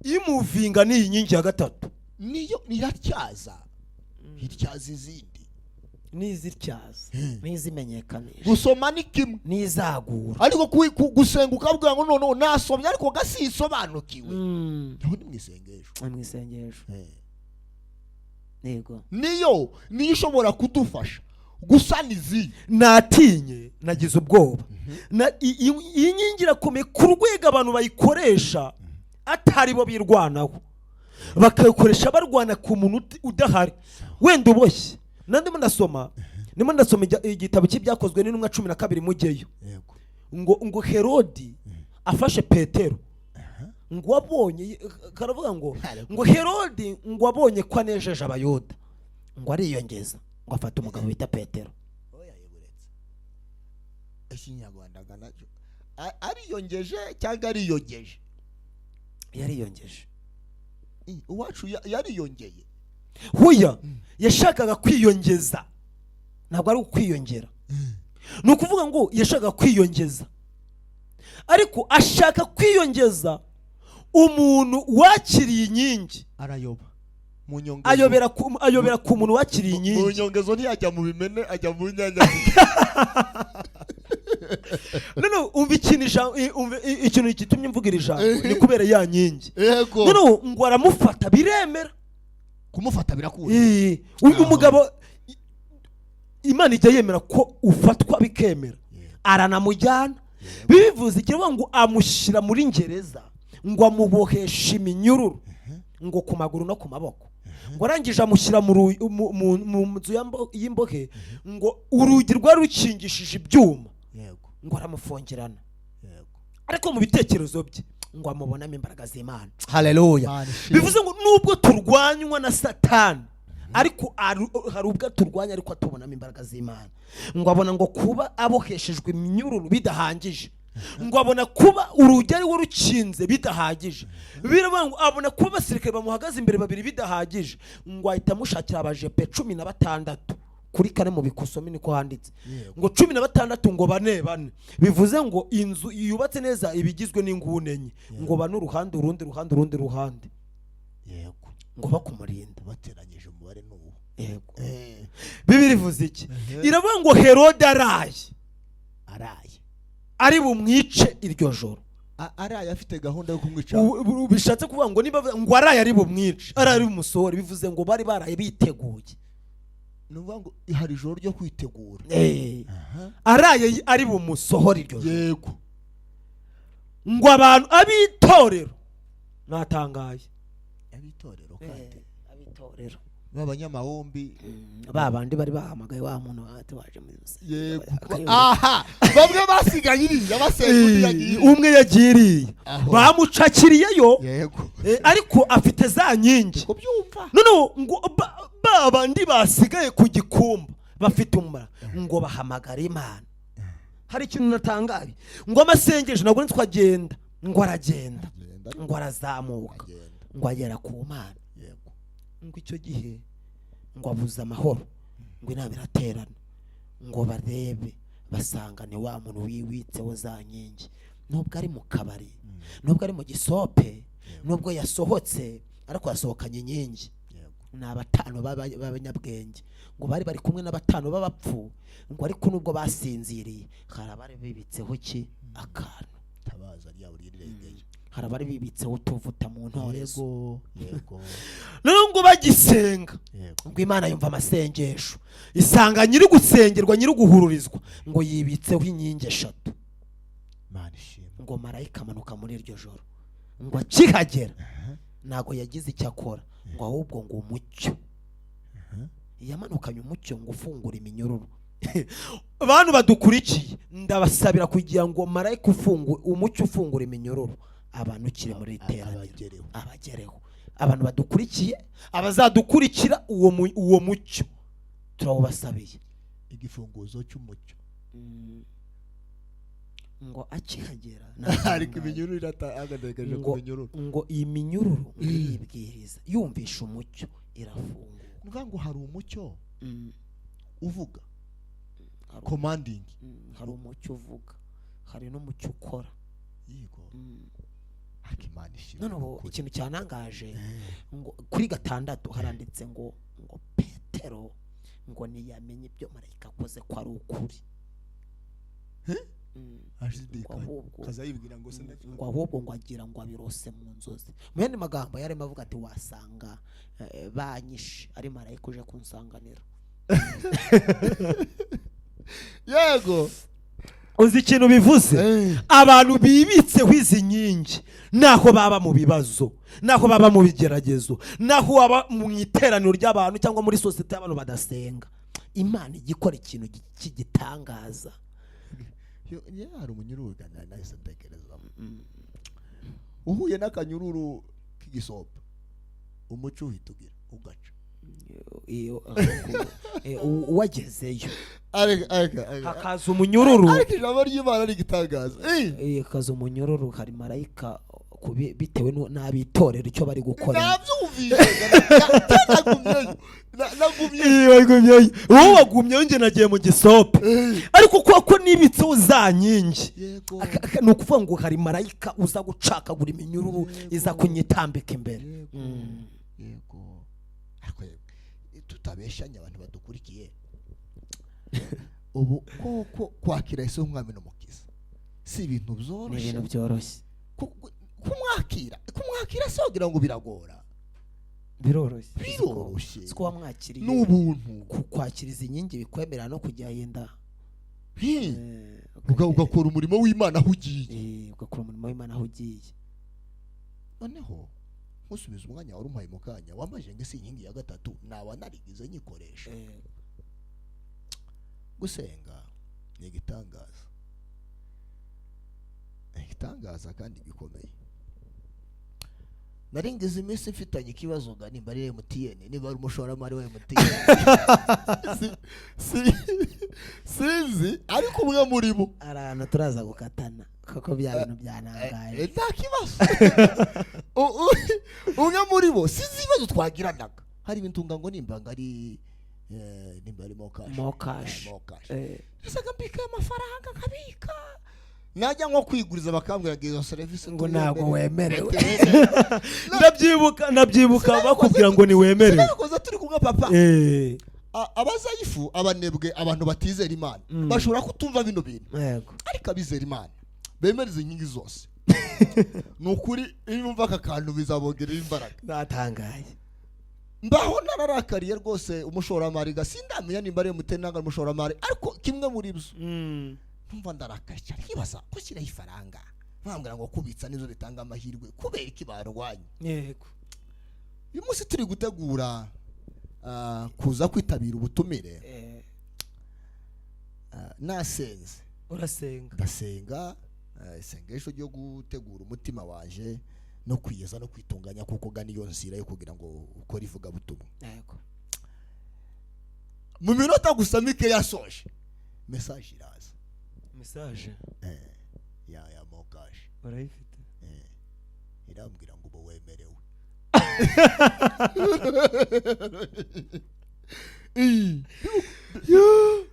imuvinga ni inkingi ya gatatu, niyo niratyaza hityaza izindi, nizityaza nizimenyekanisha. Gusoma ni kimwe, nizagura. Ariko gusenga ukabwira ngo none nasomye ariko gasisobanukiwe, aho ni mwisengesho. Yego. Niyo ishobora kudufasha gusana izi. Natinye, nagize ubwoba. Iyi nyingi irakomeye ku rwego abantu bayikoresha atari bo birwanaho, bakayikoresha barwana ku muntu udahari, wenda uboshye. Nandimo ndasoma nimo ndasoma igitabo cy'ibyakozwe n'intumwa 12 mugeyo. Yego. Ngo Herodi afashe Petero ngo abonye karavuga ngo Herodi ngo abonye ko anejeje abayuda ngo ariyongeza ngo afata umugabo bita Petero. Oya yeburetse. Ikinyarwanda ganajo. Ariyongeje cyangwa ariyongeje? Yariyongeje. Uwacu yariyongeye. Huya yashakaga kwiyongeza. Ntabwo ari ukwiyongera. Nukuvuga ngo yashakaga kwiyongeza. Ariko ashaka kwiyongeza umuntu wakiriye inkingi arayoba. Ayobera ku muntu wakiriye inkingi. Mu nyongezo ntiyajya mu bimene ajya mu nyanya. None ikintu gitumye mvugira ijambo ni kubera ya nkingi. Yego. None ngo aramufata biremera. Kumufata birakura. Umugabo Imana ijya yemera ko ufatwa bikemera. Aranamujyana. Bivuze ikivuga ngo amushyira muri ngereza ngo amubohesha iminyururu ngo ku maguru no ku maboko. Ngo arangije amushyira mu nzu y'imbohe ngo urugi rwari rukingishije ibyuma. Yego. Ngo aramufungirana. Yego. Ariko mu bitekerezo bye ngo amubonamo imbaraga z'Imana. Haleluya. Bivuze ngo nubwo turwanywa na Satani ariko hari ubwo turwanya ariko atubonamo imbaraga z'Imana. Ngo abona ngo kuba aboheshejwe iminyururu bidahangije. Ngo abona kuba urugi ari rukinze bidahagije. Biravuga ngo abona kuba abasirikare bamuhagaze imbere babiri bidahagije. Ngo ahita amushakira abajepe 16 kuri kane mu bikosome niko handitse. Ngo 16 ngo bane. Bivuze ngo inzu yubatse neza ibigizwe n'inguni enye. Ngo bane uruhande urundi ruhande. Yego. Ngo bakumurinda bateranyije umubare n'uwo. Yego. Bibiri bivuze iki? Iravuga ngo Herode araye ari bumwice iryo joro. Araye afite gahunda yo kumwica. Bishatse kuvuga ngo niba ngo araye ari bumwice, ari bumusohora, bivuze ngo bari baraye biteguye. Nuvuga ngo hari ijoro ryo kwitegura. Araye ari bumusohora iryo joro. Yego. Ngo abantu abitorero natangaye. Abitorero kandi. Abitorero. B'abanyamahombi babandi bari bahamagaye wa muntu waje muri Rusi. Yego. Aha. Bamwe basigaye iriya basenguye yagiye. Umwe yagiriye. Bamucakiriyeyo. Yego. Ariko afite za nyingi. Kubyumva. None ngo babandi basigaye ku gikumba bafite umara ngo bahamagara Imana. Hari ikintu natangaye ngo amasengesho nabwo twagenda ngo aragenda ngo arazamuka ngo agera ku Mana. Yego. Ngo icyo gihe ngo abuze amahoro ngo inama iraterana ngo barebe basanga ni wa muntu wiwitseho za nyingi. Nubwo ari mu kabari, nubwo ari mu gisope, nubwo yasohotse ariko yasohokanye inkingi. Ni 5 b'abanyabwenge ngo bari kumwe na 5 b'abapfu ngo ariko nubwo basinziriye harabari bibitseho ki akantu tabaza ryabo rirengeye. Harabari bibitseho tuvuta mu ntorezo. Yego. None ngo bagisenga ngo Imana yumva amasengesho isanga nyiri gusengerwa nyiri guhururizwa ngo yibitseho inkingi 3. Imana ishimwe. Ngo marayika amanuka muri iryo joro ngo akihagera nago yagize icyo akora ngo ahubwo ngo umucyo yamanukanye umucyo ngo ufungura iminyururu. Abantu badukurikiye ndabasabira kugira ngo marayika umucyo ufungura iminyururu abantu kire muri iteraniro abagereho. Abantu badukurikiye abazadukurikira uwo mucyo turawubasabiye igifunguzo cy'umucyo. Ngo akihagera ariko iminyururu irataagadegeje ku minyururu ngo iyi minyururu iribwiriza yumvisha umucyo irafunguka. Nuvuga ngo hari umucyo uvuga commanding. Hari umucyo uvuga, hari n'umucyo ukora. Yego. Imana ishimwe. Noneho ikintu cyanangaje ngo kuri 6 haranditse ngo Petero ngo niyamenye ibyo marayika akoze ko ari ukuri. Kazayibwira ngo se ngo ahubwo ngo agira ngo abirose mu nzozi. Mu yandi magambo yarimo avuga ati wasanga banyishe ari marayika uje kunsanganira. Yego. Uzi ikintu bivuze abantu bibitseho izi nyingi naho baba mu bibazo, naho baba mu bigeragezo, naho baba mu iteraniro ry'abantu cyangwa muri societe y'abantu badasenga. Imana igikora ikintu cy'igitangaza. Hari umunyururu nahise ntekereza uhuye n'akanyururu k'igisopa umuco uhita ugaca wagezeyo hakaza umunyururu ariko ijambo ry'Imana rigitangaza hakaza umunyururu hari marayika bitewe n'abitorera icyo bari gukora nagumyeyo wowe wagumyeyo njye nagiye mu gisope ariko kuko nibitseho za nyingi ni ukuvuga ngo hari marayika uza gucakagura iminyururu iza kunyitambika imbere. Yego tutabeshanya abantu badukurikiye ubu koko kwakira Yesu nk'umwami n'umukiza si ibintu byoroshye, ni ibintu byoroshye kumwakira se wagira ngo biragora. Biroroshye siko wamwakiriye n'ubuntu kwakiriza inkingi bikwemerera no kujya yenda ugakora umurimo w'Imana aho ugiye noneho musubiza umwanya wari umuhaye mu kanya wamaje ngo isi inkingi ya gatatu nawa narigize nyikoresha. Gusenga ni igitangaza kandi gikomeye. Naringize iminsi mfitanye ikibazo ga nimba ari MTN niba ari umushoramari wa MTN sinzi ariko umwe muri bo arana turaza gukatana koko bya bintu byanangaye nta kibazo umwe muri bo sinzi ibibazo twagiranaga hari ibintu ngo nimba ngari nimba ari mokash nasaga mbika amafaranga kabika najya nko kwiguriza bakambwira ngo izo service ngo ntabwo wemerewe ndabyibuka bakubwira ngo ni wemerewe koza turi kumwe papa abazayifu abanebwe abantu batizera Imana bashobora kutumva bino bintu ariko abizera Imana bemereza inkingi zose nukuri yumva akakantu bizabongerera imbaraga. Natangaye mbaho nararakariye rwose umushoramari gasindamenya nimba ari mutenanga umushoramari ariko kimwe muri byo numva ndarakaye kibaza ko kiraho ifaranga bambwira ngo kubitsa nizo bitanga amahirwe kubera iki barwanye. Yego uyu munsi turi gutegura kuza kwitabira ubutumire nasenze urasenga ndasenga isengesho ryo gutegura umutima waje no kwiyeza no kwitunganya kuko gani iyo nzira yo kugira ngo ukore ivuga butumwa. Yego mu minota gusa mike yasoje message iraza ya mokash urayifite irambwira ngo bo wemerewe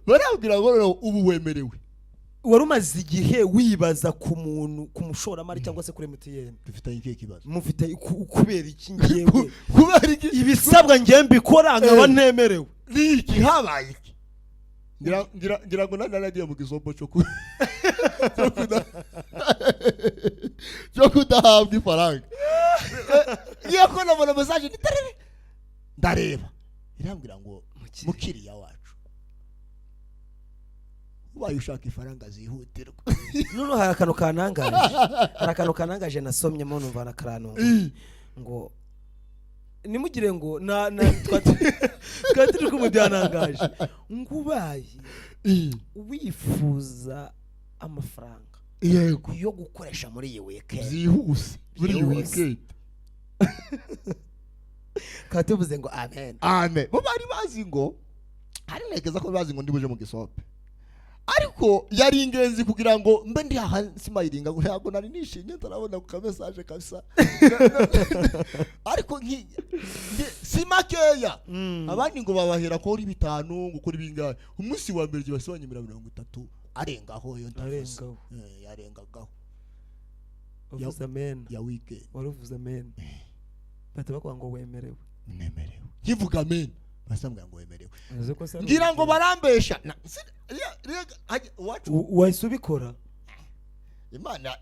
barambwira ngo ubu wemerewe. Wari umaze igihe wibaza ku muntu ku mushoramari cyangwa se kuri MTN dufite iki kibazo mufite kubera iki ngiyewe kubera iki ibisabwa ngiye mbikora nkaba ntemerewe niki habaye iki ngira ngo nanagiye mu gisombo cyo kudahabwa ifaranga yako nabona message ndareba irambwira ngo mukiriya wacu ubaye ushaka ifaranga zihutirwa none hari akantu kanangaje nasomyemo numva nakarano ngo nimugire ngo twatiri kumwe byanangaje ngubaye wifuza amafaranga yego yo gukoresha muri iyi weekend zihuse muri iyi weekend katuvuze ngo amen bo bari bazi ngo hari negeza ko bazi ngo ndibuje mu gisope ariko yari ingenzi kugira ngo mbe ndi smilinga ngo ntabwo nari nishimye ntarabona ku message kabisa ariko si makeya abandi ngo babahera ko uri 5 ngo kuri bingahe umunsi wa mbere basibanye 30 arengaho yo ndavuze yarengagaho uvuze amen ya weekend waruvuze amen bata bakwa ngo wemerewe nemerewe kivuga amen basambwa ngo wemerewe ngira ngo barambesha wasubikora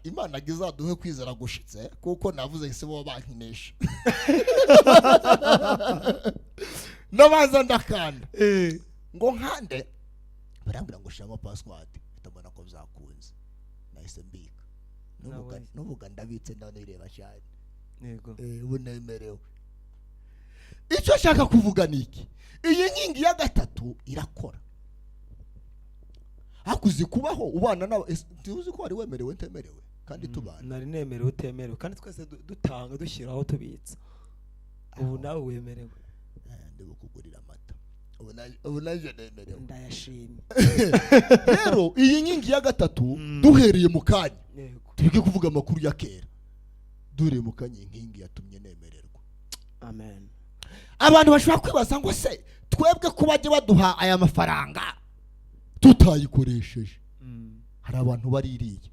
Imana gizaduhe kwizera gushitse kuko navuze se bo bankinesha nabaza ndakanda ngo nkande barambira ngo shiramo password bitabona ko byakunze nahise mbika nubuga ndabitse ndanireba cyane yego ubu nemerewe icyo ashaka kuvuga niki iyi nkingi ya gatatu irakora hakuzi kubaho ubana nawe tuzi ko wari wemerewe ntemerewe kandi tubana nari nemerewe utemerewe kandi twese dutanga dushyiraho tubitsa ubu nawe wemerewe ndebo kugurira amata ubu naje nemerewe ndayashimye rero iyi nkingi ya gatatu duhereye mu kanya tubike kuvuga amakuru ya kera dure mu kanya inkingi yatumye nemererwa amen abantu bashobora kwibaza ngo se twebwe kubajye baduha aya mafaranga tutayikoresheje hari abantu baririye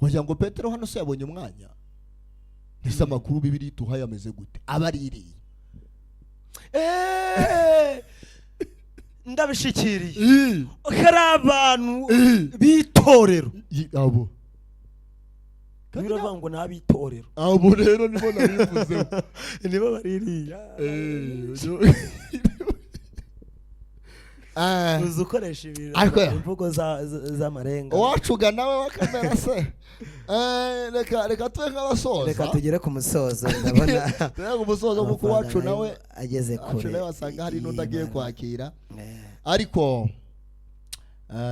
wagira ngo Petero hano se yabonye umwanya nise amakuru bibiri tuhaye ameze gute abaririye ndabishikiriye hari abantu bitorero abo biravuga ngo nabitorero abo rero nibo nabivuze nibo baririya uzukoresha imvugo z'amarenga wacuga nawe wakamera se reka tuwe nk'abasoza reka tugere ku musozo ndabona tugere ku musozo kuko wacu nawe ageze kure nawe wasanga hari n'undi agiye kwakira ariko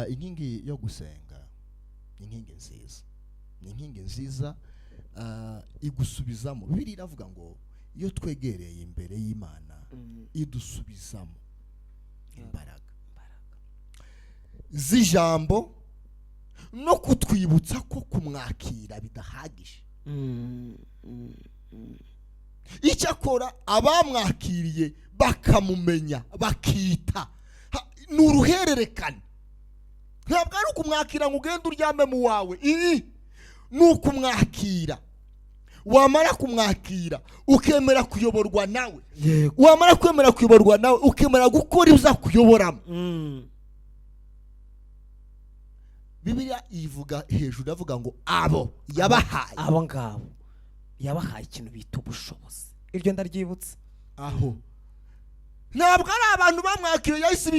inkingi yo gusenga ni inkingi nziza ni inkingi nziza igusubizamo Bibiliya iravuga ngo iyo twegereye imbere y'Imana idusubizamo imbaraga z'ijambo no kutwibutsa ko kumwakira bidahagije icyakora abamwakiriye bakamumenya bakita ni uruhererekane ntabwo ari ukumwakira ngo ugende uryame mu wawe ni ukumwakira wamara kumwakira ukemera kuyoborwa nawe wamara kwemera kuyoborwa nawe ukemera gukora ibyo akuyoboramo Bibiliya ivuga hejuru avuga ngo abo yabahaye abo ngabo yabahaye ikintu bita ubushobozi iryo ndaryibutse aho ntabwo ari abantu bamwakiriye yahise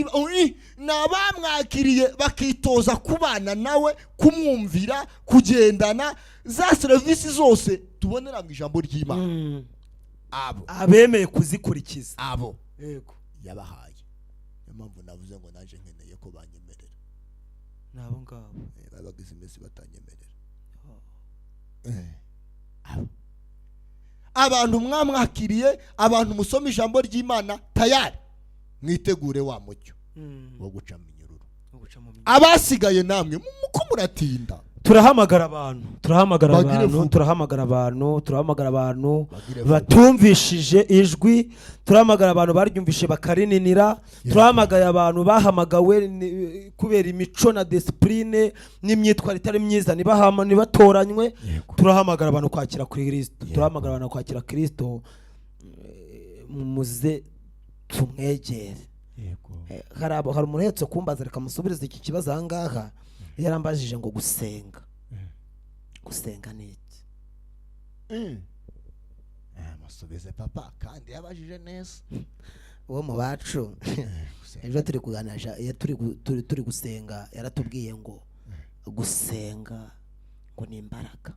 ni abamwakiriye bakitoza kubana nawe kumwumvira kugendana za serivisi zose tubonera mu ijambo ry'Imana abo abemeye kuzikurikiza abo yego yabahaye niyo mpamvu navuze ngo naje nkeneye ko banyemerera nabo ngabo babagize iminsi batanyemerera abantu mwamwakiriye abantu musoma ijambo ry'Imana tayari mwitegure wa mucyo wo guca mu minyururu abasigaye namwe muko muratinda turahamagara abantu batumvishije ijwi turahamagara abantu baryumvishije bakarininira turahamagara abantu bahamagawe kubera imico na discipline n'imyitwarire itari myiza nibatoranywe turahamagara abantu kwakira Kristo turahamagara abantu kwakira Kristo muze tumwegere hari umuntu yetse kumbaza reka musubirize iki kibazo aha ngaha yarambajije ngo gusenga ni iki musubize papa kandi yabajije neza uwo mu bacu ejo turi kuganisha turi gusenga yaratubwiye ngo gusenga ngo ni imbaraga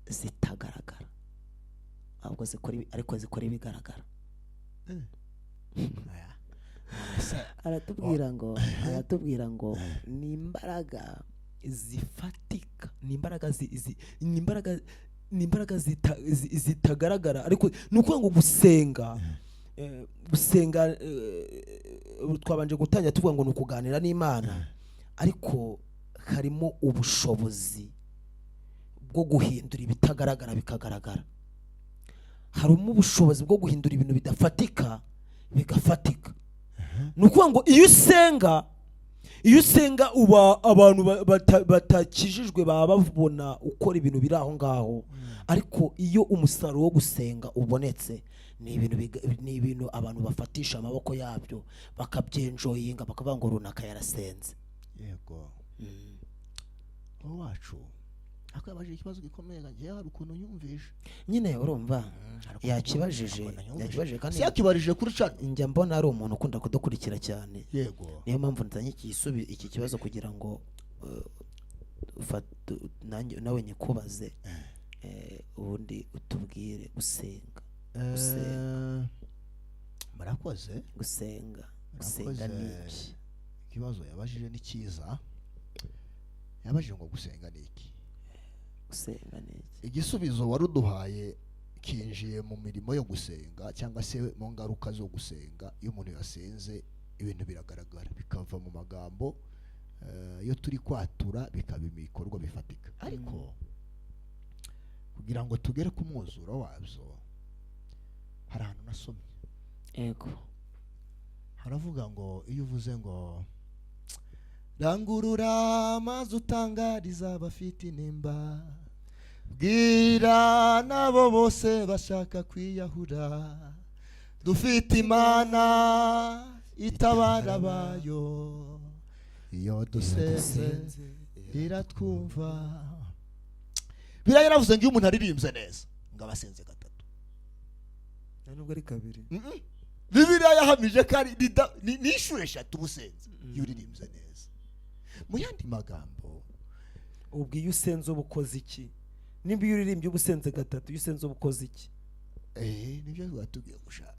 zitagaragara ahubwo zikora ibigaragara aratubwira ngo ni imbaraga zifatika ni imbaraga zitagaragara ariko nuko ngo gusenga twabanje gutangira tuvuga ngo nukuganira n'Imana ariko harimo ubushobozi bwo guhindura ibitagaragara bikagaragara harimo ubushobozi bwo guhindura ibintu bidafatika bigafatika nuko ngo iyo usenga uba abantu batakijijwe baba babona ukora ibintu biri aho ngaho ariko iyo umusaruro wo gusenga ubonetse ni ibintu abantu bafatisha amaboko yabyo bakabyenjoyinga bakavuga ngo runaka yarasenze yego wacu akabajije ikibazo gikomeye ngiye hari ukuntu yumvisha nyine urumva yakibajije kandi yakibarije kuri chat njya mbona ari umuntu ukunda kudukurikira cyane yego niyo mpamvu nzanye iki kibazo kugira ngo nawe nyikubaze ubundi utubwire gusenga murakoze. gusenga ni iki? Ikibazo yabajije ni cyiza. Yabajije ngo gusenga ni iki? Gusenga ni iki? Igisubizo waruduhaye kinjiye mu mirimo yo gusenga cyangwa se mu ngaruka zo gusenga. Iyo umuntu yasenze ibintu biragaragara bikava mu magambo, iyo turi kwatura bikaba ibikorwa bifatika. Ariko kugira ngo tugere ku mwuzuro wabyo hari ahantu nasomye. Ego. Haravuga ngo iyo uvuze ngo rangurura amazi utangariza abafite intimba, bwira nabo bose bashaka kwiyahura, dufite Imana itabara bayo, iyo dusenze iratwumva. Biriya yaravuze ngo iyo umuntu aririmbye neza ngo abasenze gatatu, nubwo ari kabiri. Bibiliya yahamije ko ari ni inshuro eshatu ubusenze iyo uririmbye neza. Mu yandi magambo, ubwo iyo usenze ubukoze iki? Nimba iyo uririmbye ubusenze gatatu, iyo usenze ubukoze iki? Nibyo twatugiye gushaka.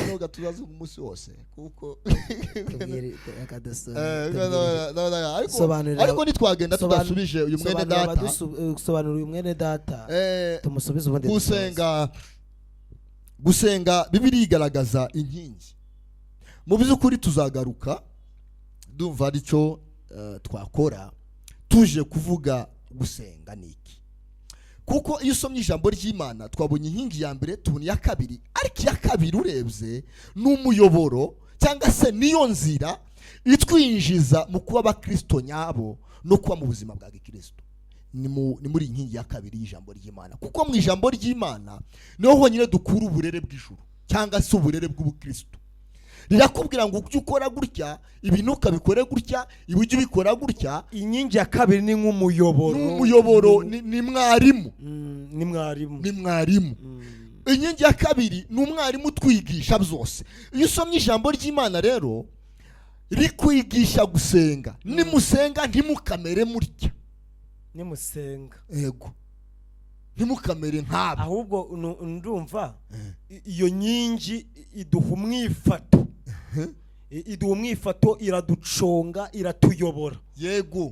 Nubwo tuzaza umunsi wose kuko ariko nitwagenda tudasubije uyu mwene data, sobanura uyu mwene data tumusubize ubundi. Gusenga Bibiliya igaragaza inkingi. Mu by'ukuri tuzagaruka ndumva aricyo twakora tuje kuvuga gusenga niki, kuko iyo usomye ijambo ry'Imana twabonye inkingi ya mbere, tubona iya kabiri, ariko iya kabiri urebye n'umuyoboro cyangwa se niyo nzira itwinjiza mu kuba abakristo nyabo no kuba mu buzima bwa gikristo. Ni muri inkingi ya kabiri y'ijambo ry'Imana, kuko mu ijambo ry'Imana niho honyine dukura uburere bw'ijuru cyangwa se uburere bw'ubukristo. Rirakubwira ngo ujye ukora gutya, ibintu ukabikore gutya, ibujye ubikora gutya. Inkingi ya kabiri ni nk'umuyoboro, ni mwarimu. Ni mwarimu. Inkingi ya kabiri ni umwarimu utwigisha byose. Iyo usomye ijambo ry'Imana rero rikwigisha gusenga. Nimusenga ntimukamere mutya. Nimusenga. Yego. Ntimukamere nk'abo. Ahubwo ndumva iyo nkingi iduha umwifato. Iduha umwifato, iraduconga, iratuyobora. Yego,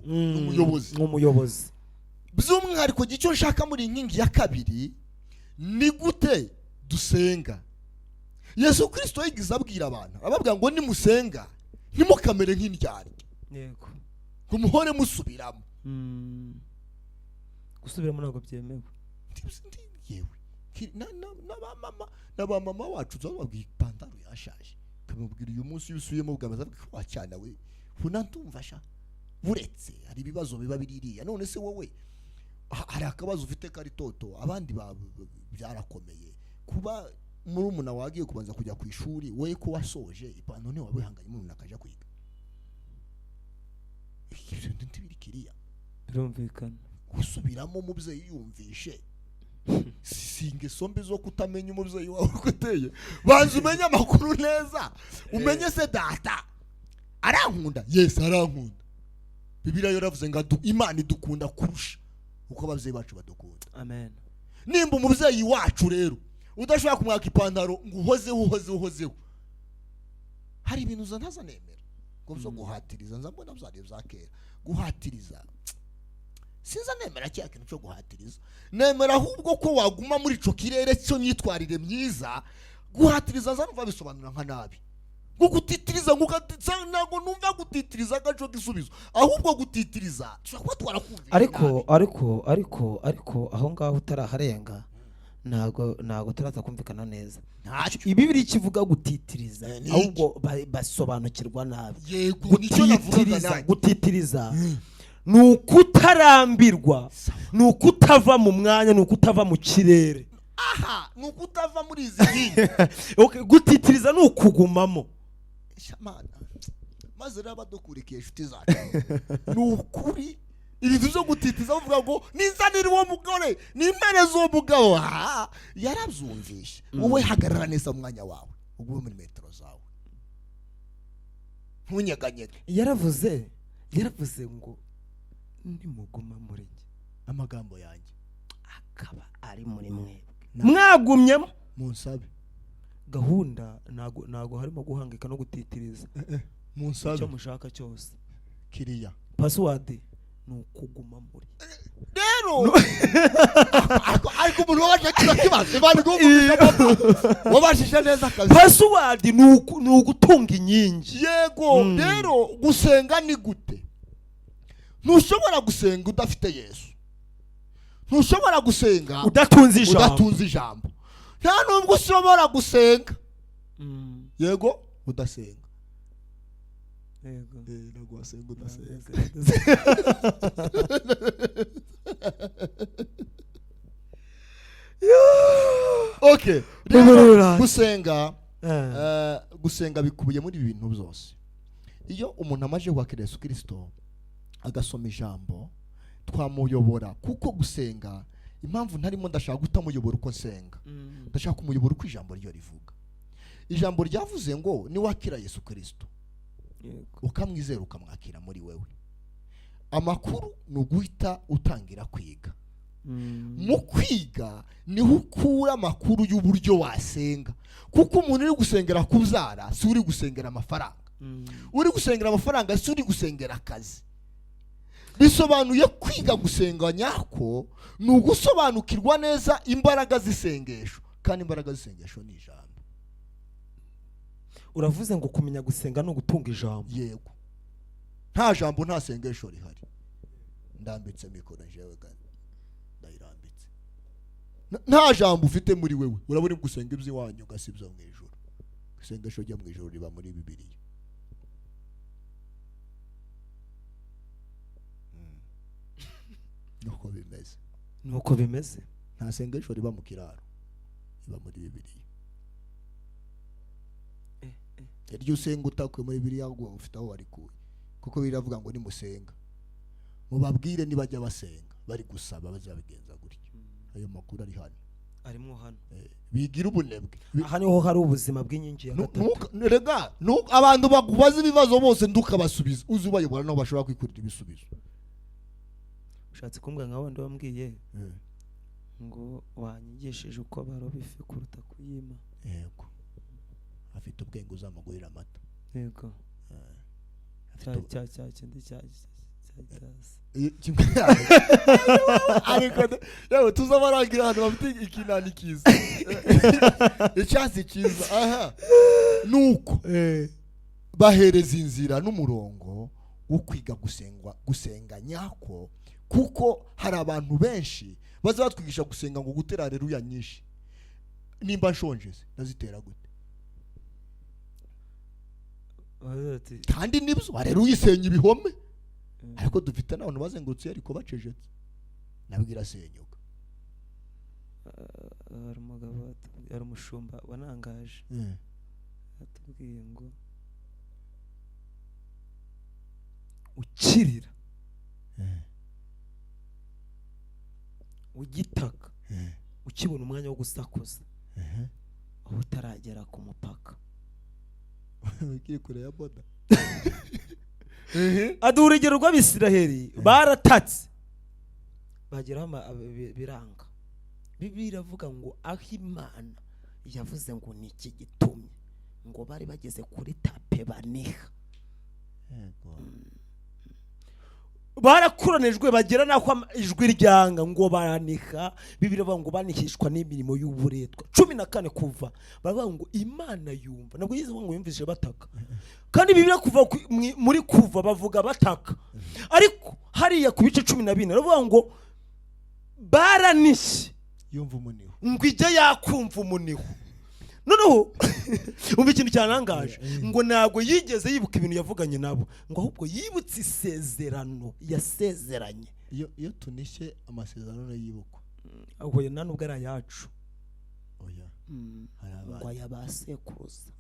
umuyobozi. By'umwihariko icyo nshaka muri inkingi ya kabiri ni gute dusenga. Yesu Kristo yigize abwira abantu, ababwira ngo nimusenga ntimukamere nk'indyarya. Yego. Kumuhore musubiramo. Gusubiramo ntabwo byemewe. Yewe n'abamama wacu zababwiye ipantaro yashaje, kamubwira uyu munsi yusuyemo bwamaza kwacana we funantumva sha buretse hari ibibazo biba biririya. None se wowe hari akabazo ufite kari toto, abandi byarakomeye kuba muri umuna wagiye kubanza kujya ku ishuri, we ko wasoje ipantaro ne wabihanganye umuntu akaja kwiga. Ibyo ntibirikiriya birumvikana. Gusubiramo umubyeyi yumvishe singe sombe zo kutamenya umubyeyi wawe guteye. Banza umenye amakuru neza, umenye se data arankunda. Yes, arankunda. Bibiliya yaravuze ngo Imana idukunda kurusha uko ababyeyi bacu badukunda. Amen. Nimba umubyeyi wacu rero udashobora kumwaka ipantaro ngo uhozeho, hari ibintu ntaza nemera ngo byo guhatiriza. Nzabona byari bya kera guhatiriza. Sinza nemera cya kintu cyo guhatiriza. Nemera ahubwo ko waguma muri ico kirere cyo myitwarire myiza. Guhatiriza nzanumva bisobanura nka nabi. Gutitiriza nago numva gutitiriza gajo gisubizo. Ahubwo gutitiriza twakwa twarakumva. Ariko aho ngaho utaraharenga nago turaza kumvikana neza. Ibibiri kivuga gutitiriza ahubwo basobanukirwa nabi. Yego nicyo navuga nabi. Gutitiriza nukutarambirwa, nukutava mu mwanya, nukutava mu kirere. Aha, nukutava muri izi ngingi. Okay, gutitiriza nukugumamo. Shamana. Maze raba dukurikiye inshuti zacu. Nukuri ibintu byo gutitiza uvuga ngo nizanira uwo mugore, nimereza uwo mugabo. Yarabyumvisha. Wowe hagarara neza mu mwanya wawe, ugume muri metero zawe. Ntunyeganyege. Yaravuze ngo nimuguma muri njye amagambo yanjye akaba ari muri mwebwe mwagumyemo munsabe gahunda nago harimo guhangika no gutitiriza munsabe icyo mushaka cyose kiriya password nukuguma muri rero ariko umuntu waje kibaze bari wabashije neza akazi password nugutunga inkingi yego rero gusenga ni gute ntushobora gusenga udafite Yesu ntushobora gusenga udatunze ijambo nta nubwo ushobora gusenga yego udasenga yego ntabwo wasenga udasenga okay gusenga bikubiye muri ibi bintu byose iyo umuntu amaje kwakira Yesu Kristo agasoma ijambo twamuyobora kuko gusenga impamvu ntarimo ndashaka gutamuyobora uko nsenga ndashaka kumuyobora uko ijambo ryo rivuga ijambo ryavuze ngo ni wakira Yesu Kristo ukamwizera ukamwakira muri wewe amakuru nuguhita utangira kwiga mu kwiga niho ukura amakuru y'uburyo wasenga kuko umuntu uri gusengera kubyara si uri gusengera amafaranga uri gusengera amafaranga si uri gusengera akazi bisobanuye kwiga gusenga nyako ni ugusobanukirwa neza imbaraga z'isengesho kandi imbaraga z'isengesho ni ijambo uravuze ngo kumenya gusenga no gutunga ijambo yego nta jambo nta sengesho rihari ndambitse mikoro jewe kandi ndayirambitse nta jambo ufite muri wewe urabona gusenga iby'iwanyu gasibyo mu ijuru isengesho ryo mu ijuru riba muri Bibiliya nuko bimeze nta sengesho riba mu kiraro riba muri Bibiliya iryo usenga utakwe muri Bibiliya ngo ufite aho warikuye kuko biravuga ngo nimusenga mubabwire nibajya basenga bari gusaba bazabigenza gutyo ayo makuru ari hano arimo hano bigira ubunebwe aha niho hari ubuzima bw'inkingi ya gatatu rega abantu bakubaza ibibazo bose ndukabasubiza uzi ubayobora naho bashobora kwikurira ibisubizo ushatse kumbwa nka wandi wambwiye ngo wanyigishije uko baroba ifi kuruta kuyima yego afite ubwenge uzamugurira amata yego cya kindi ariko yewe tuzabarangira ahantu bafite ikinani kiza icyatsi kiza aha nuko bahereza inzira n'umurongo wo kwiga gusenga nyako kuko hari abantu benshi baza batwigisha gusenga ngo gutera haleluya nyinshi nimba nshonje ndazitera gute kandi nibyo haleluya isenya ibihome ariko dufite n'abantu bazengurutse ariko bacejetse nabwira senyuka hari umugabo ari umushumba wanangaje atubwiye ngo ukirira ugitaka ukibona umwanya wo gusakuza aho utaragera ku mupaka ukiri kure ya boda aduha urugero rw'Abisiraheli baratatse bageraho biranga Bibiliya iravuga ngo aho Imana yavuze ngo ni iki gitumye ngo bari bageze kuri tape baniha barakuranijwe bagera naho ijwi ryanga ngo baraniha Bibiliya ivuga ngo banihishwa n'imirimo y'uburetwa 14 kuva baravuga ngo Imana yumva nabwo yize ngo yumvise bataka kandi Bibiliya kuva muri kuva bavuga bataka ariko hariya ku bice 14 baravuga ngo baranishe yumva umuniho ngo ijya yakumva umuniho noneho umva ikintu cyanangaje ngo ntabwo yigeze yibuka ibintu yavuganye nabo ngo ahubwo yibutse isezerano yasezeranye iyo tunishe amasezerano yibukwa ahubwo nta nubwo ari ayacu oya ngo ayabasekuruza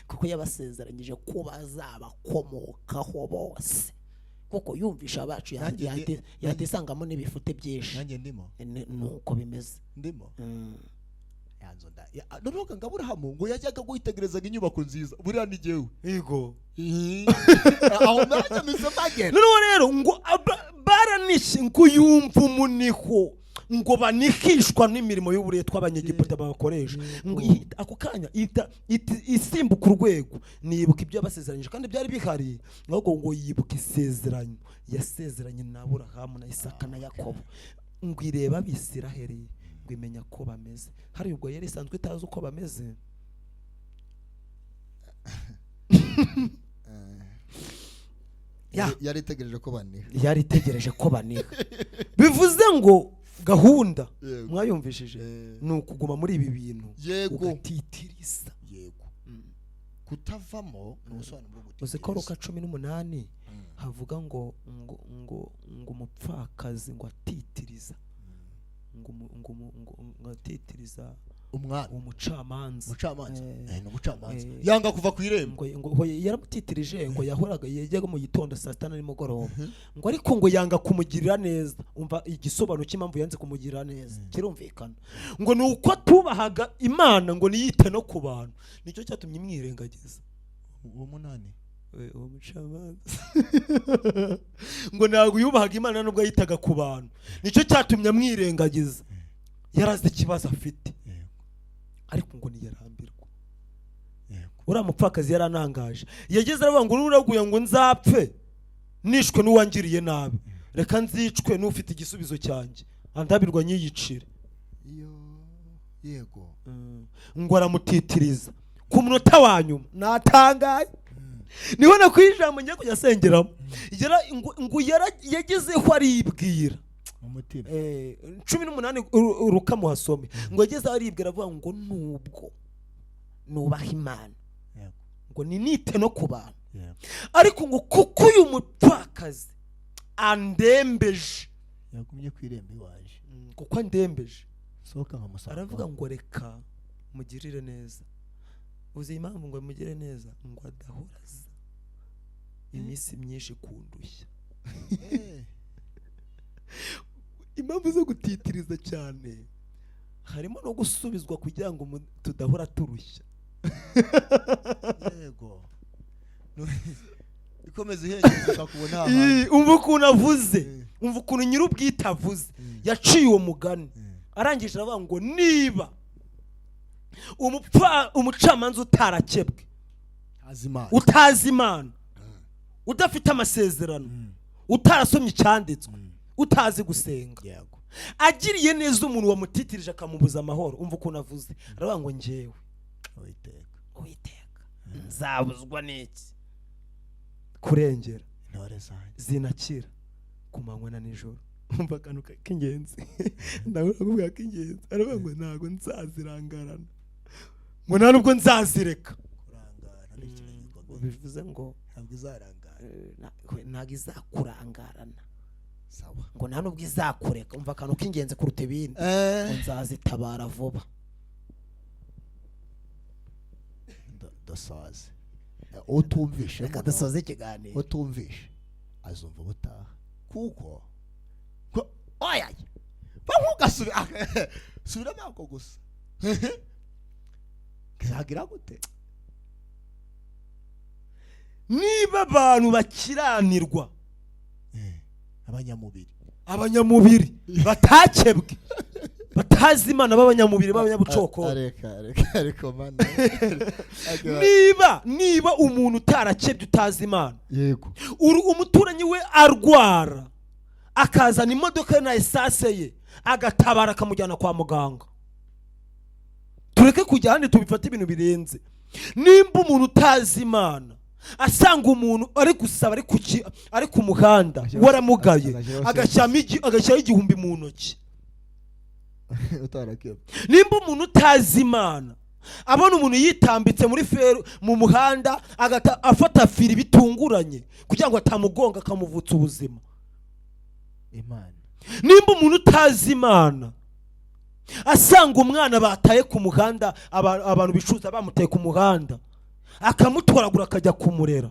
kuko yabasezeranyije ko bazabakomokaho bose kuko yumvisha abacu yatisangamo n'ibifute byinshi nanjye ndimo nuko bimeze ndimo yanzonda noneho ngaburahamu ngo yajyaga guhitegerezaga inyubako nziza buriya ni jewe yego aho naje misomagera noneho rero ngo baranishe ngo yumva umuniho ngo banikishwa n'imirimo y'uburetwa abanyegiputa babakoresha ngo ako kanya isimbuka urwego nibuka ibyo basezeranyije kandi byari bihari ngo yibuka isezerano yasezeranye na Aburahamu na Isaka na Yakobo ngo ireba Abisiraheli ngo imenya ko bameze hari ubwo yari isanzwe itazi uko bameze yari itegereje ko baniha bivuze ngo gahunda mwayumvishije ni ukuguma muri ibi bintu ugatitiriza kutavamo n'ubusobanuro bwo uzi ko Luka 18 havuga ngo umupfakazi ngo atitiriza ngo atitiriza umucamanza yanga kuva ku irembo ngo yaramutitirije ngo yahoraga yajyaga mu gitondo saa 6 nimugoroba ngo ariko ngo yanga kumugirira neza umva igisobanuro cy'impamvu yanze kumugirira neza kirumvikana ngo ni uko tubahaga Imana ngo niyite no ku bantu nicyo cyatumye imwirengagiza uwo munani uwo mucamanza ngo ntabwo yubahaga Imana nubwo yitaga ku bantu nicyo cyatumye amwirengagiza yarazi ikibazo afite ariko ngo niyarambirwa uriya mupfakazi yaranangaje yageze aravuga ngo nuraguye ngo nzapfe nishwe n'uwangiriye nabi reka nzicwe n'ufite igisubizo cyanjye andabirwa nyiyicire yego ngo aramutitiriza ku munota wa nyuma natangaye niho nakwijambo ngiye kujya asengeramo ngo yagezeho aribwira umutima 18 rukamuhasome ngo yagezeho aribwira avuga ngo nubwo nubaha Imana ngo ninite no ku bantu ariko ngo kuko uyu mupfakazi andembeje yagumye kwiremba iwaje kuko andembeje soka nkamusanga aravuga ngo reka mugirire neza uzi impamvu ngo mugire neza ngo adahoraza iminsi myinshi kundushya impamvu zo gutitiriza cyane harimo no gusubizwa kugira ngo tudahora turushya yego ikomeza ihengeza kubona umva ukuntu avuze umva ukuntu nyir'ubwite avuze yaciye uwo mugani arangije aravuga ngo niba umucamanza utarakebwe utazi Imana udafite amasezerano utarasomye icyanditswe utazi gusenga agiriye neza umuntu wamutitirije akamubuza amahoro umva ukuntu avuze aravuga ngo njyewe Uwiteka nzabuzwa n'iki kurengera intore zanjye zinakira ku manywa na nijoro umva akantu k'ingenzi nawe uravuga k'ingenzi aravuga ngo ntabwo nzazirangarana ngo nta nubwo nzazireka bivuze ngo ntabwo izakurangarana ngo nta nubwo izakureka umva akantu k'ingenzi kuruta ibindi ngo nzazitabara vuba dasaze utumvishe reka dusoze ikiganiro utumvishe azumva ubutaha kuko oya bamugasubira subira mako gusa kizagira gute niba abantu bakiranirwa abanyamubiri batakebwe batazi Imana b'abanyamubiri b'abanyabucoko ariko mana niba umuntu utarakebye utazi Imana yego umuturanyi we arwara akazana imodoka na esase ye agatabara akamujyana kwa muganga tureke kujya handi tubifata ibintu birenze nimba umuntu utazi Imana asanga umuntu ari gusaba ari ku muhanda waramugaye agashyiraho igihumbi mu ntoki nimba umuntu utazi Imana abona umuntu yitambitse muri feru mu muhanda afata firi bitunguranye kugira ngo atamugonga akamuvutsa ubuzima Imana nimba umuntu utazi Imana asanga umwana bataye ku muhanda abantu bicuza bamutaye ku muhanda akamutwaragura akajya kumurera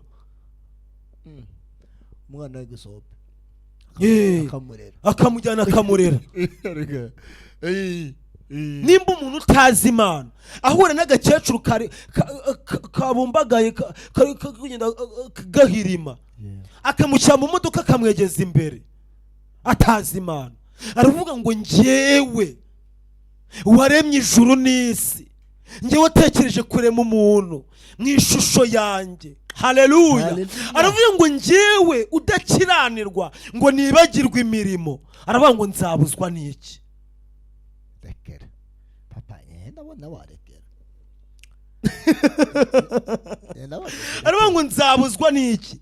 umwana w'igisope akamujyana akamurera nimba umuntu utazi Imana ahura n'agakecuru kabumbagaye kagenda gahirima akamushyira mu modoka akamwegeza imbere atazi Imana, aravuga ngo njyewe waremye ijuru n'isi, njyewe watekereje kurema umuntu mu ishusho yanjye. Haleluya. Aravuga ngo njyewe udakiranirwa ngo nibagirwe imirimo, aravuga ngo nzabuzwa n'iki? Rekera papa, ndabona warekera. Aravuga ngo nzabuzwa n'iki?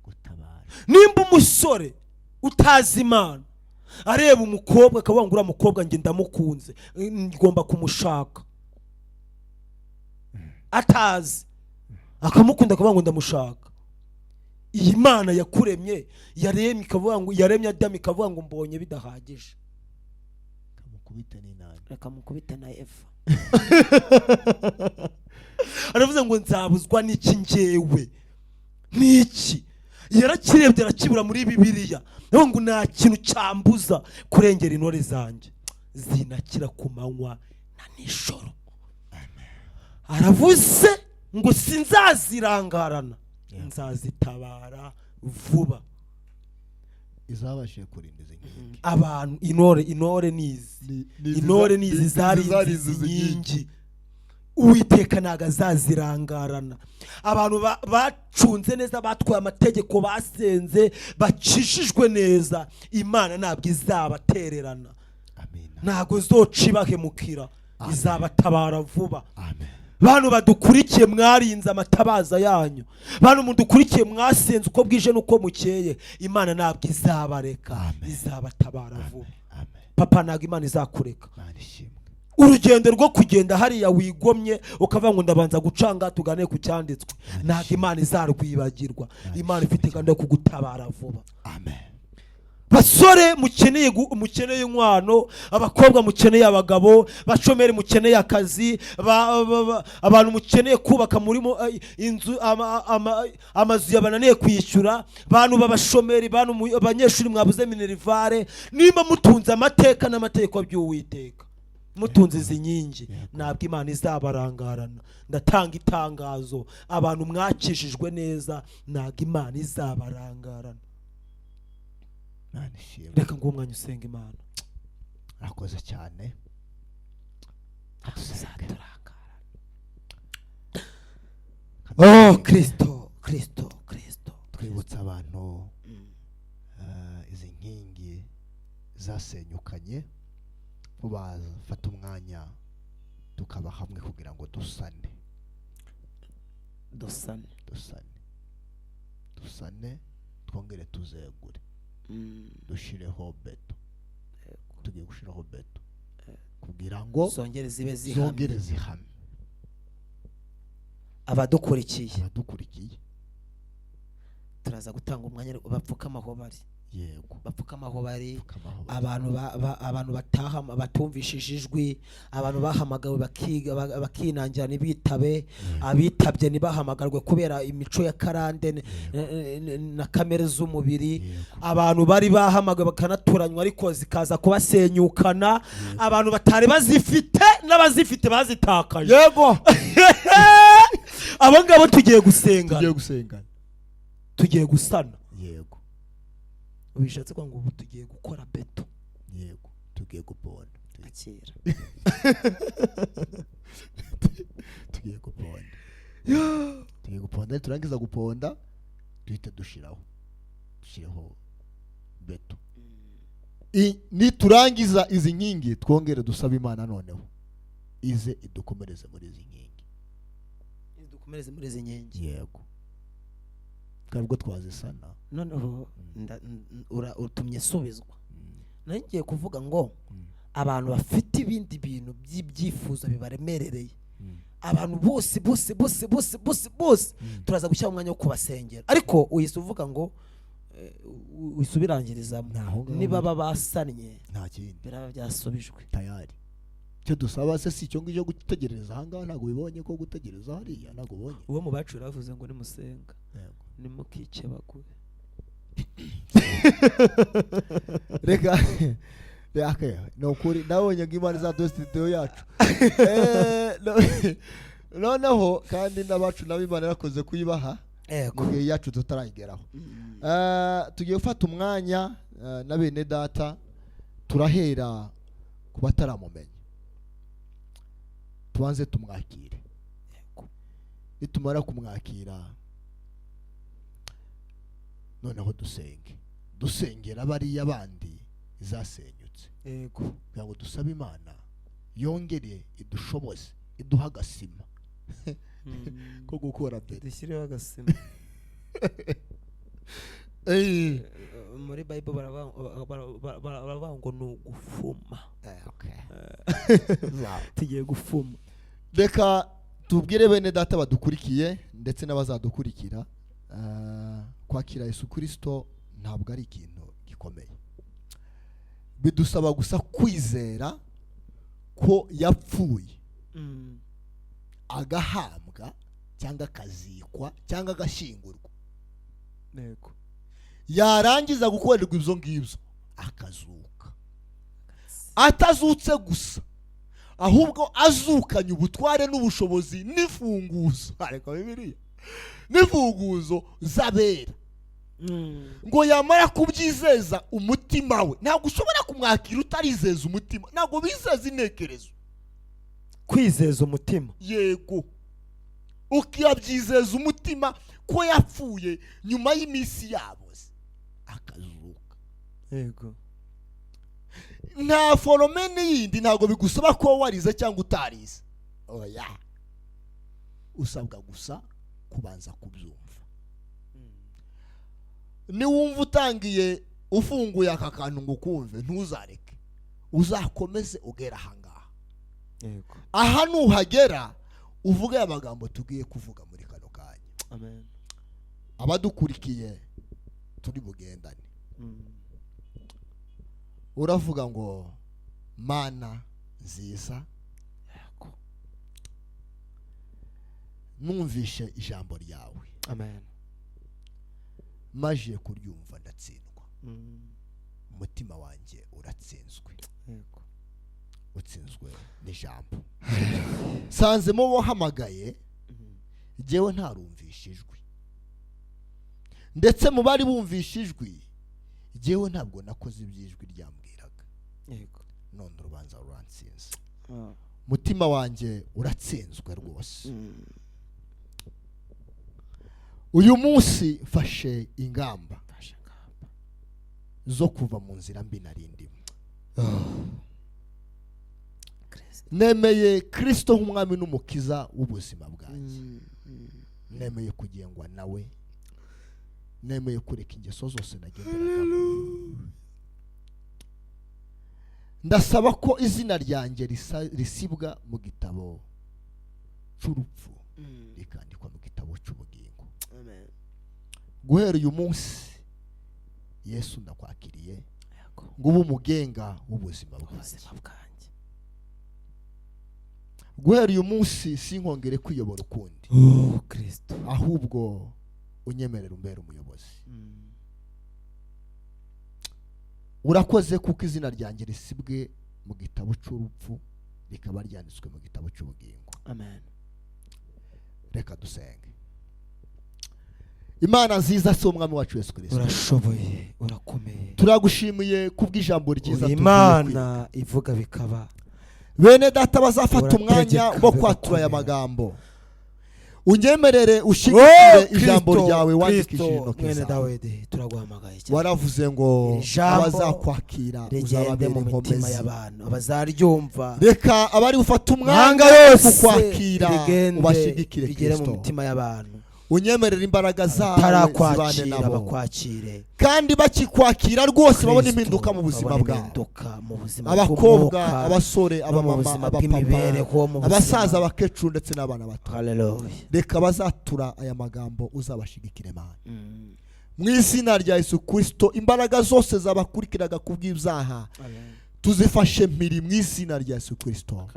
Gutabara. Nimba umusore utazi Imana areba umukobwa akavuga ngo uriya mukobwa njye ndamukunze ngomba kumushaka, atazi akamukunda akavuga ngo ndamushaka, iyi Mana yakuremye yaremye ikavuga ngo yaremye Adamu ikavuga ngo mbonye bidahagije, kamukubite n'inani, akamukubita na Eva. Aravuze ngo nzabuzwa n'iki njyewe? N'iki? Yarakirebye arakibura muri Bibiliya, naho ngo nta kintu cyambuza kurengera intore zanjye, zinakira ku manywa na nijoro. Aravuze ngo sinzazirangarana, nzazitabara vuba. Izabashije kurinda izi nkingi abantu. Intore nizi zari izi nkingi, Uwiteka ntago azazirangarana. Abantu bacunze neza, batwaye amategeko, basenze, bacishijwe neza, Imana ntabwo izabatererana, ntago zoca ibahemukira, izabatabara vuba. Bantu badukurikiye mwarinze amatabaza yanyu, bantu mudukurikiye mwasenze uko bwije nuko mukeye, Imana ntabwo izabareka, izabatabara vuba. Papa, ntabwo Imana izakureka. Urugendo rwo kugenda hariya wigomye ukavuga ngo ndabanza gucanga tugane ku cyanditswe, ntabwo Imana izarwibagirwa. Imana ifite gahunda yo kugutabara vuba. Basore mukeneye inkwano, abakobwa mukeneye abagabo, bashomeri mukeneye akazi, abantu mukeneye kubaka murimo inzu, amazu yabananiye kwishyura, bantu babashomeri, bantu abanyeshuri mwabuze minerivare, nimba mutunze amateka n'amategeko by'Uwiteka, mutunze izi nkingi, ntabwo Imana izabarangarana. Ndatanga itangazo, abantu mwakishijwe neza, ntabwo Imana izabarangarana. Reka ngo umwanya usenga Imana. Arakoze cyane. Oh Kristo, twibutsa abantu izi nkingi zasenyukanye, bafata umwanya tukaba hamwe kugira ngo dusane twongere tuzegure, dushireho beto. Tugiye gushiraho beto kugira ngo zongere zihame. Abadukurikiye turaza gutanga umwanya bapfukama aho bari. Yego, bapfukama aho bari. Abantu batumvishije ijwi, abantu bahamagawe bakinangira ntibitabe, abitabye ntibahamagarwe kubera imico ya karande na kamere z'umubiri. Abantu bari bahamagawe bakanaturanywa ariko zikaza kubasenyukana, abantu batari bazifite n'abazifite bazitakaje. Yego. Abo ngabo tugiye gusenga, tugiye gusana. Yego, ubishatse kwa ngo ubu tugiye gukora beto. Yego, tugiye guponda akira. Tugiye guponda, turangiza guponda duhita dushireho beto. Niturangiza izi nkingi twongere dusaba Imana noneho ize idukomereze muri izi nkingi. Yego, kabwo twazisana noneho utumye subizwa. Nangiye kuvuga ngo abantu bafite ibindi bintu by'ibyifuzo bibaremerereye, abantu bose turaza gushyira umwanya wo kubasengera, ariko uhise uvuga ngo wisubirangirizamo. Niba babasannye nta kindi biraba byasubijwe tayari. Cyo dusaba se si cyo ngicyo gutegereza ahangaha, ntago bibonye ko gutegereza hariya ntago ubonye. Uwo mu bacu ravuze ngo nimusenga nimukice bagure. Reka no kuri nabonye ngo Imana izaduha studio yacu noneho kandi n'abacu nabo Imana yarakoze kuyibaha mu gihe yacu tutarayigeraho. Tugiye gufata umwanya na bene data turahera ku bataramumenya, tubanze tumwakire. Nitumara kumwakira noneho dusengera bariya bandi zasenyutse, kugira ngo dusabe Imana yongere idushoboze, iduha agasima ko gukora mbere, dushyireho agasima. Muri Bible baravuga ngo ni ugufuma. Tugiye gufuma. Reka tubwire bene data badukurikiye ndetse n'abazadukurikira, kwakira Yesu Kristo ntabwo ari ikintu gikomeye. Bidusaba gusa kwizera ko yapfuye, agahambwa cyangwa akazikwa cyangwa agashingurwa, yarangiza gukorerwa ibyo ngibyo akazuka. Atazutse gusa, ahubwo azukanye ubutware n'ubushobozi n'ifunguzo, ariko Bibiliya n'ifunguzo z'abera, ngo yamara kubyizeza umutima we. Ntabwo ushobora kumwakira utarizeza umutima, ntabwo bizeza intekerezo. Kwizeza umutima, yego, ukiyabyizeza umutima ko yapfuye nyuma y'iminsi yaboze akazuka. Yego, nta foromene yindi, ntabwo bigusaba ko warize cyangwa utarize. Oya, usabwa gusa kubanza kubyumva. Niwumva utangiye ufunguye aka kantu ngo kumve, ntuzareke, uzakomeze ugera ahangaha. yego, Aha nuhagera uvuge amagambo tugiye kuvuga muri kano kanya. amen. Abadukurikiye turi bugendane, uravuga ngo Mana nziza, numvishe ijambo ryawe, amen, maje kuryumva ndatsindwa. Umutima wanjye uratsinzwe, yego, utsinzwe n'ijambo. Sanze mu bohamagaye, jewe ntarumvisha ijwi, ndetse mu bari bumvisha ijwi, jewe ntabwo nakoze iby'ijwi ryambwiraga. yego, none urubanza ruransinze. Mutima wanjye uratsinzwe rwose. Uyu munsi mfashe ingamba zo kuva mu nzira mbi narindimo. Nemeye Kristo nk'umwami n'umukiza w'ubuzima bwanjye. Nemeye kugengwa nawe, nemeye kureka ingeso zose nagenderagamo. Ndasaba ko izina ryanjye risibwa mu gitabo cy'urupfu, rikandikwa mu gitabo cy'ubugingo. amen. Guhera uyu munsi Yesu ndakwakiriye ngo ube umugenga w'ubuzima bwanjye. Guhera uyu munsi sinkongere kwiyobora ukundi, Kristo, ahubwo unyemerera umbere umuyobozi. Urakoze kuko izina ryanjye risibwe mu gitabo cy'urupfu, rikaba ryanditswe mu gitabo cy'ubugingo. amen. Reka dusenge. Imana nziza, si umwami wacu Yesu Kristo, urashoboye, urakomeye, turagushimiye kubw'ijambo ryiza tugiye Imana ivuga bikaba. Bene data bazafata umwanya wo kwatura aya magambo, unyemerere ushigikire ijambo ryawe wandikishije intoki zawe. Waravuze ngo abazakwakira uzababera inkomezi, abazaryumva. Reka abari gufata umwanya wo kukwakira ubashigikire Kristo. Unyemerera imbaraga zawe zibane nabo, kandi bakikwakira rwose babona impinduka mu buzima bwabo. Abakobwa, abasore, abamama, abapapa, abasaza, abakecuru ndetse n'abana bato. Reka bazatura aya magambo uzabashigikire Mana. Mu izina rya Yesu Kristo, imbaraga zose zabakurikiraga kubw'ibyaha tuzifashe mpiri mu izina rya Yesu Kristo.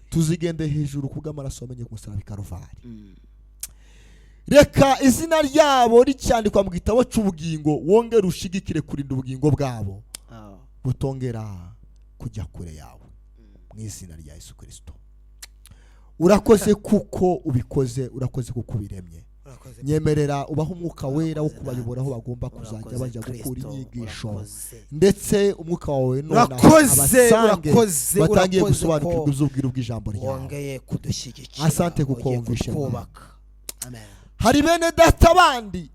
Tuzigende hejuru kubw'amaraso amenye ku musaraba i Karuvali. Reka izina ryabo ricyandikwa mu gitabo cy'ubugingo, wongere ushigikire kurinda ubugingo bwabo, butongera kujya kure yawe mu izina rya Yesu Kristo. Urakoze kuko ubikoze, urakoze kuko ubiremye. Nyemerera ubaho umwuka wera wo kubayobora aho bagomba kuzajya bajya gukura inyigisho, ndetse umwuka wawe none abasange batangiye gusobanukirwa iby'ubwiru bw'ijambo ryawe. Asante kuko wumvishe. Hari bene data bandi,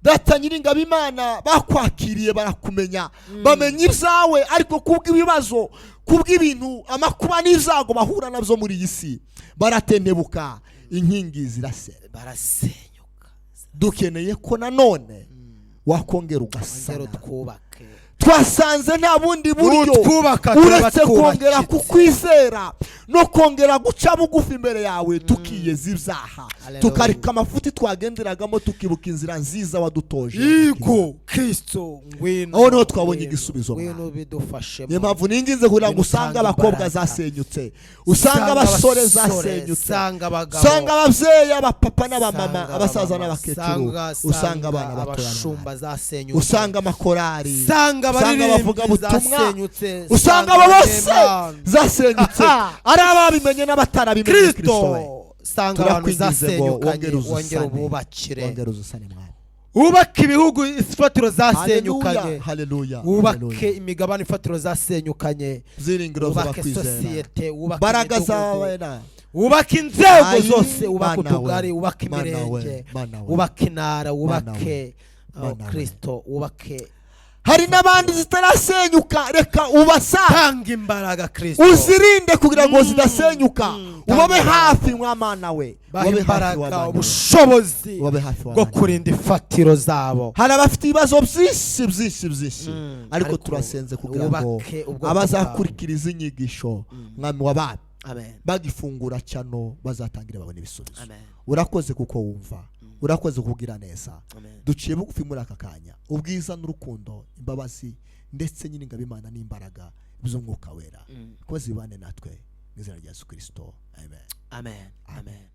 data nyiringabo Imana, bakwakiriye barakumenya, bamenya ibyawe, ariko kubw'ibibazo, kubw'ibintu amakuba n'izago bahura nabyo muri iyi si, baratentebuka, inkingi barasenyuka. Dukeneye ko nanone wakongera ugasana. Twasanze nta bundi buryo uretse kongera kukwizera no kongera guca bugufi imbere yawe, tukiyeza ibyaha, tukareka amafuti twagenderagamo, tukibuka inzira nziza wadutoje. Yego Kristo ngwino. Aho niho twabonye igisubizo. Niyo mpamvu ninginze kugira ngo usanga abakobwa zasenyutse, usanga abasore zasenyutse, usanga ababyeyi, abapapa n'abamama, abasaza n'abakecuru, usanga abana abashumba zasenyutse, usanga amakorari, usanga abavuga butumwa, usanga abo bose zasenyutse, ari ababimenye n'abatarabimenye. Kristo sanga abantu zasenyukanye, wongera ububakire, wongera uzusane mwana. Ubaka ibihugu ifatiro zasenyukanye, haleluya, ubake imigabane ifatiro zasenyukanye, ziringiro z'abakwizera, baraga zawe na ubaka inzego zose, ubaka utugari, ubaka imirenge, ubaka intara, ubake Kristo, ubake. Hari n'abandi zitarasenyuka, reka ubasanga imbaraga Kristo, uzirinde kugira ngo zidasenyuka, ubabe hafi mwamana we, ubabe imbaraga, ubushobozi bwo kurinda ifatiro zabo. Hari abafite ibibazo byinshi, ariko turasenze kugira ngo abazakurikiriza inyigisho mwami w'abana bagifungura cyano bazatangire babone ibisubizo. Urakoze kuko wumva, urakoze kugira neza. Duciye bugufi muri aka kanya, ubwiza n'urukundo, imbabazi ndetse nyiringabo Imana n'imbaraga by'umwuka wera ko zibane natwe mu izina rya Yesu Kristo. Amen. Amen. Amen.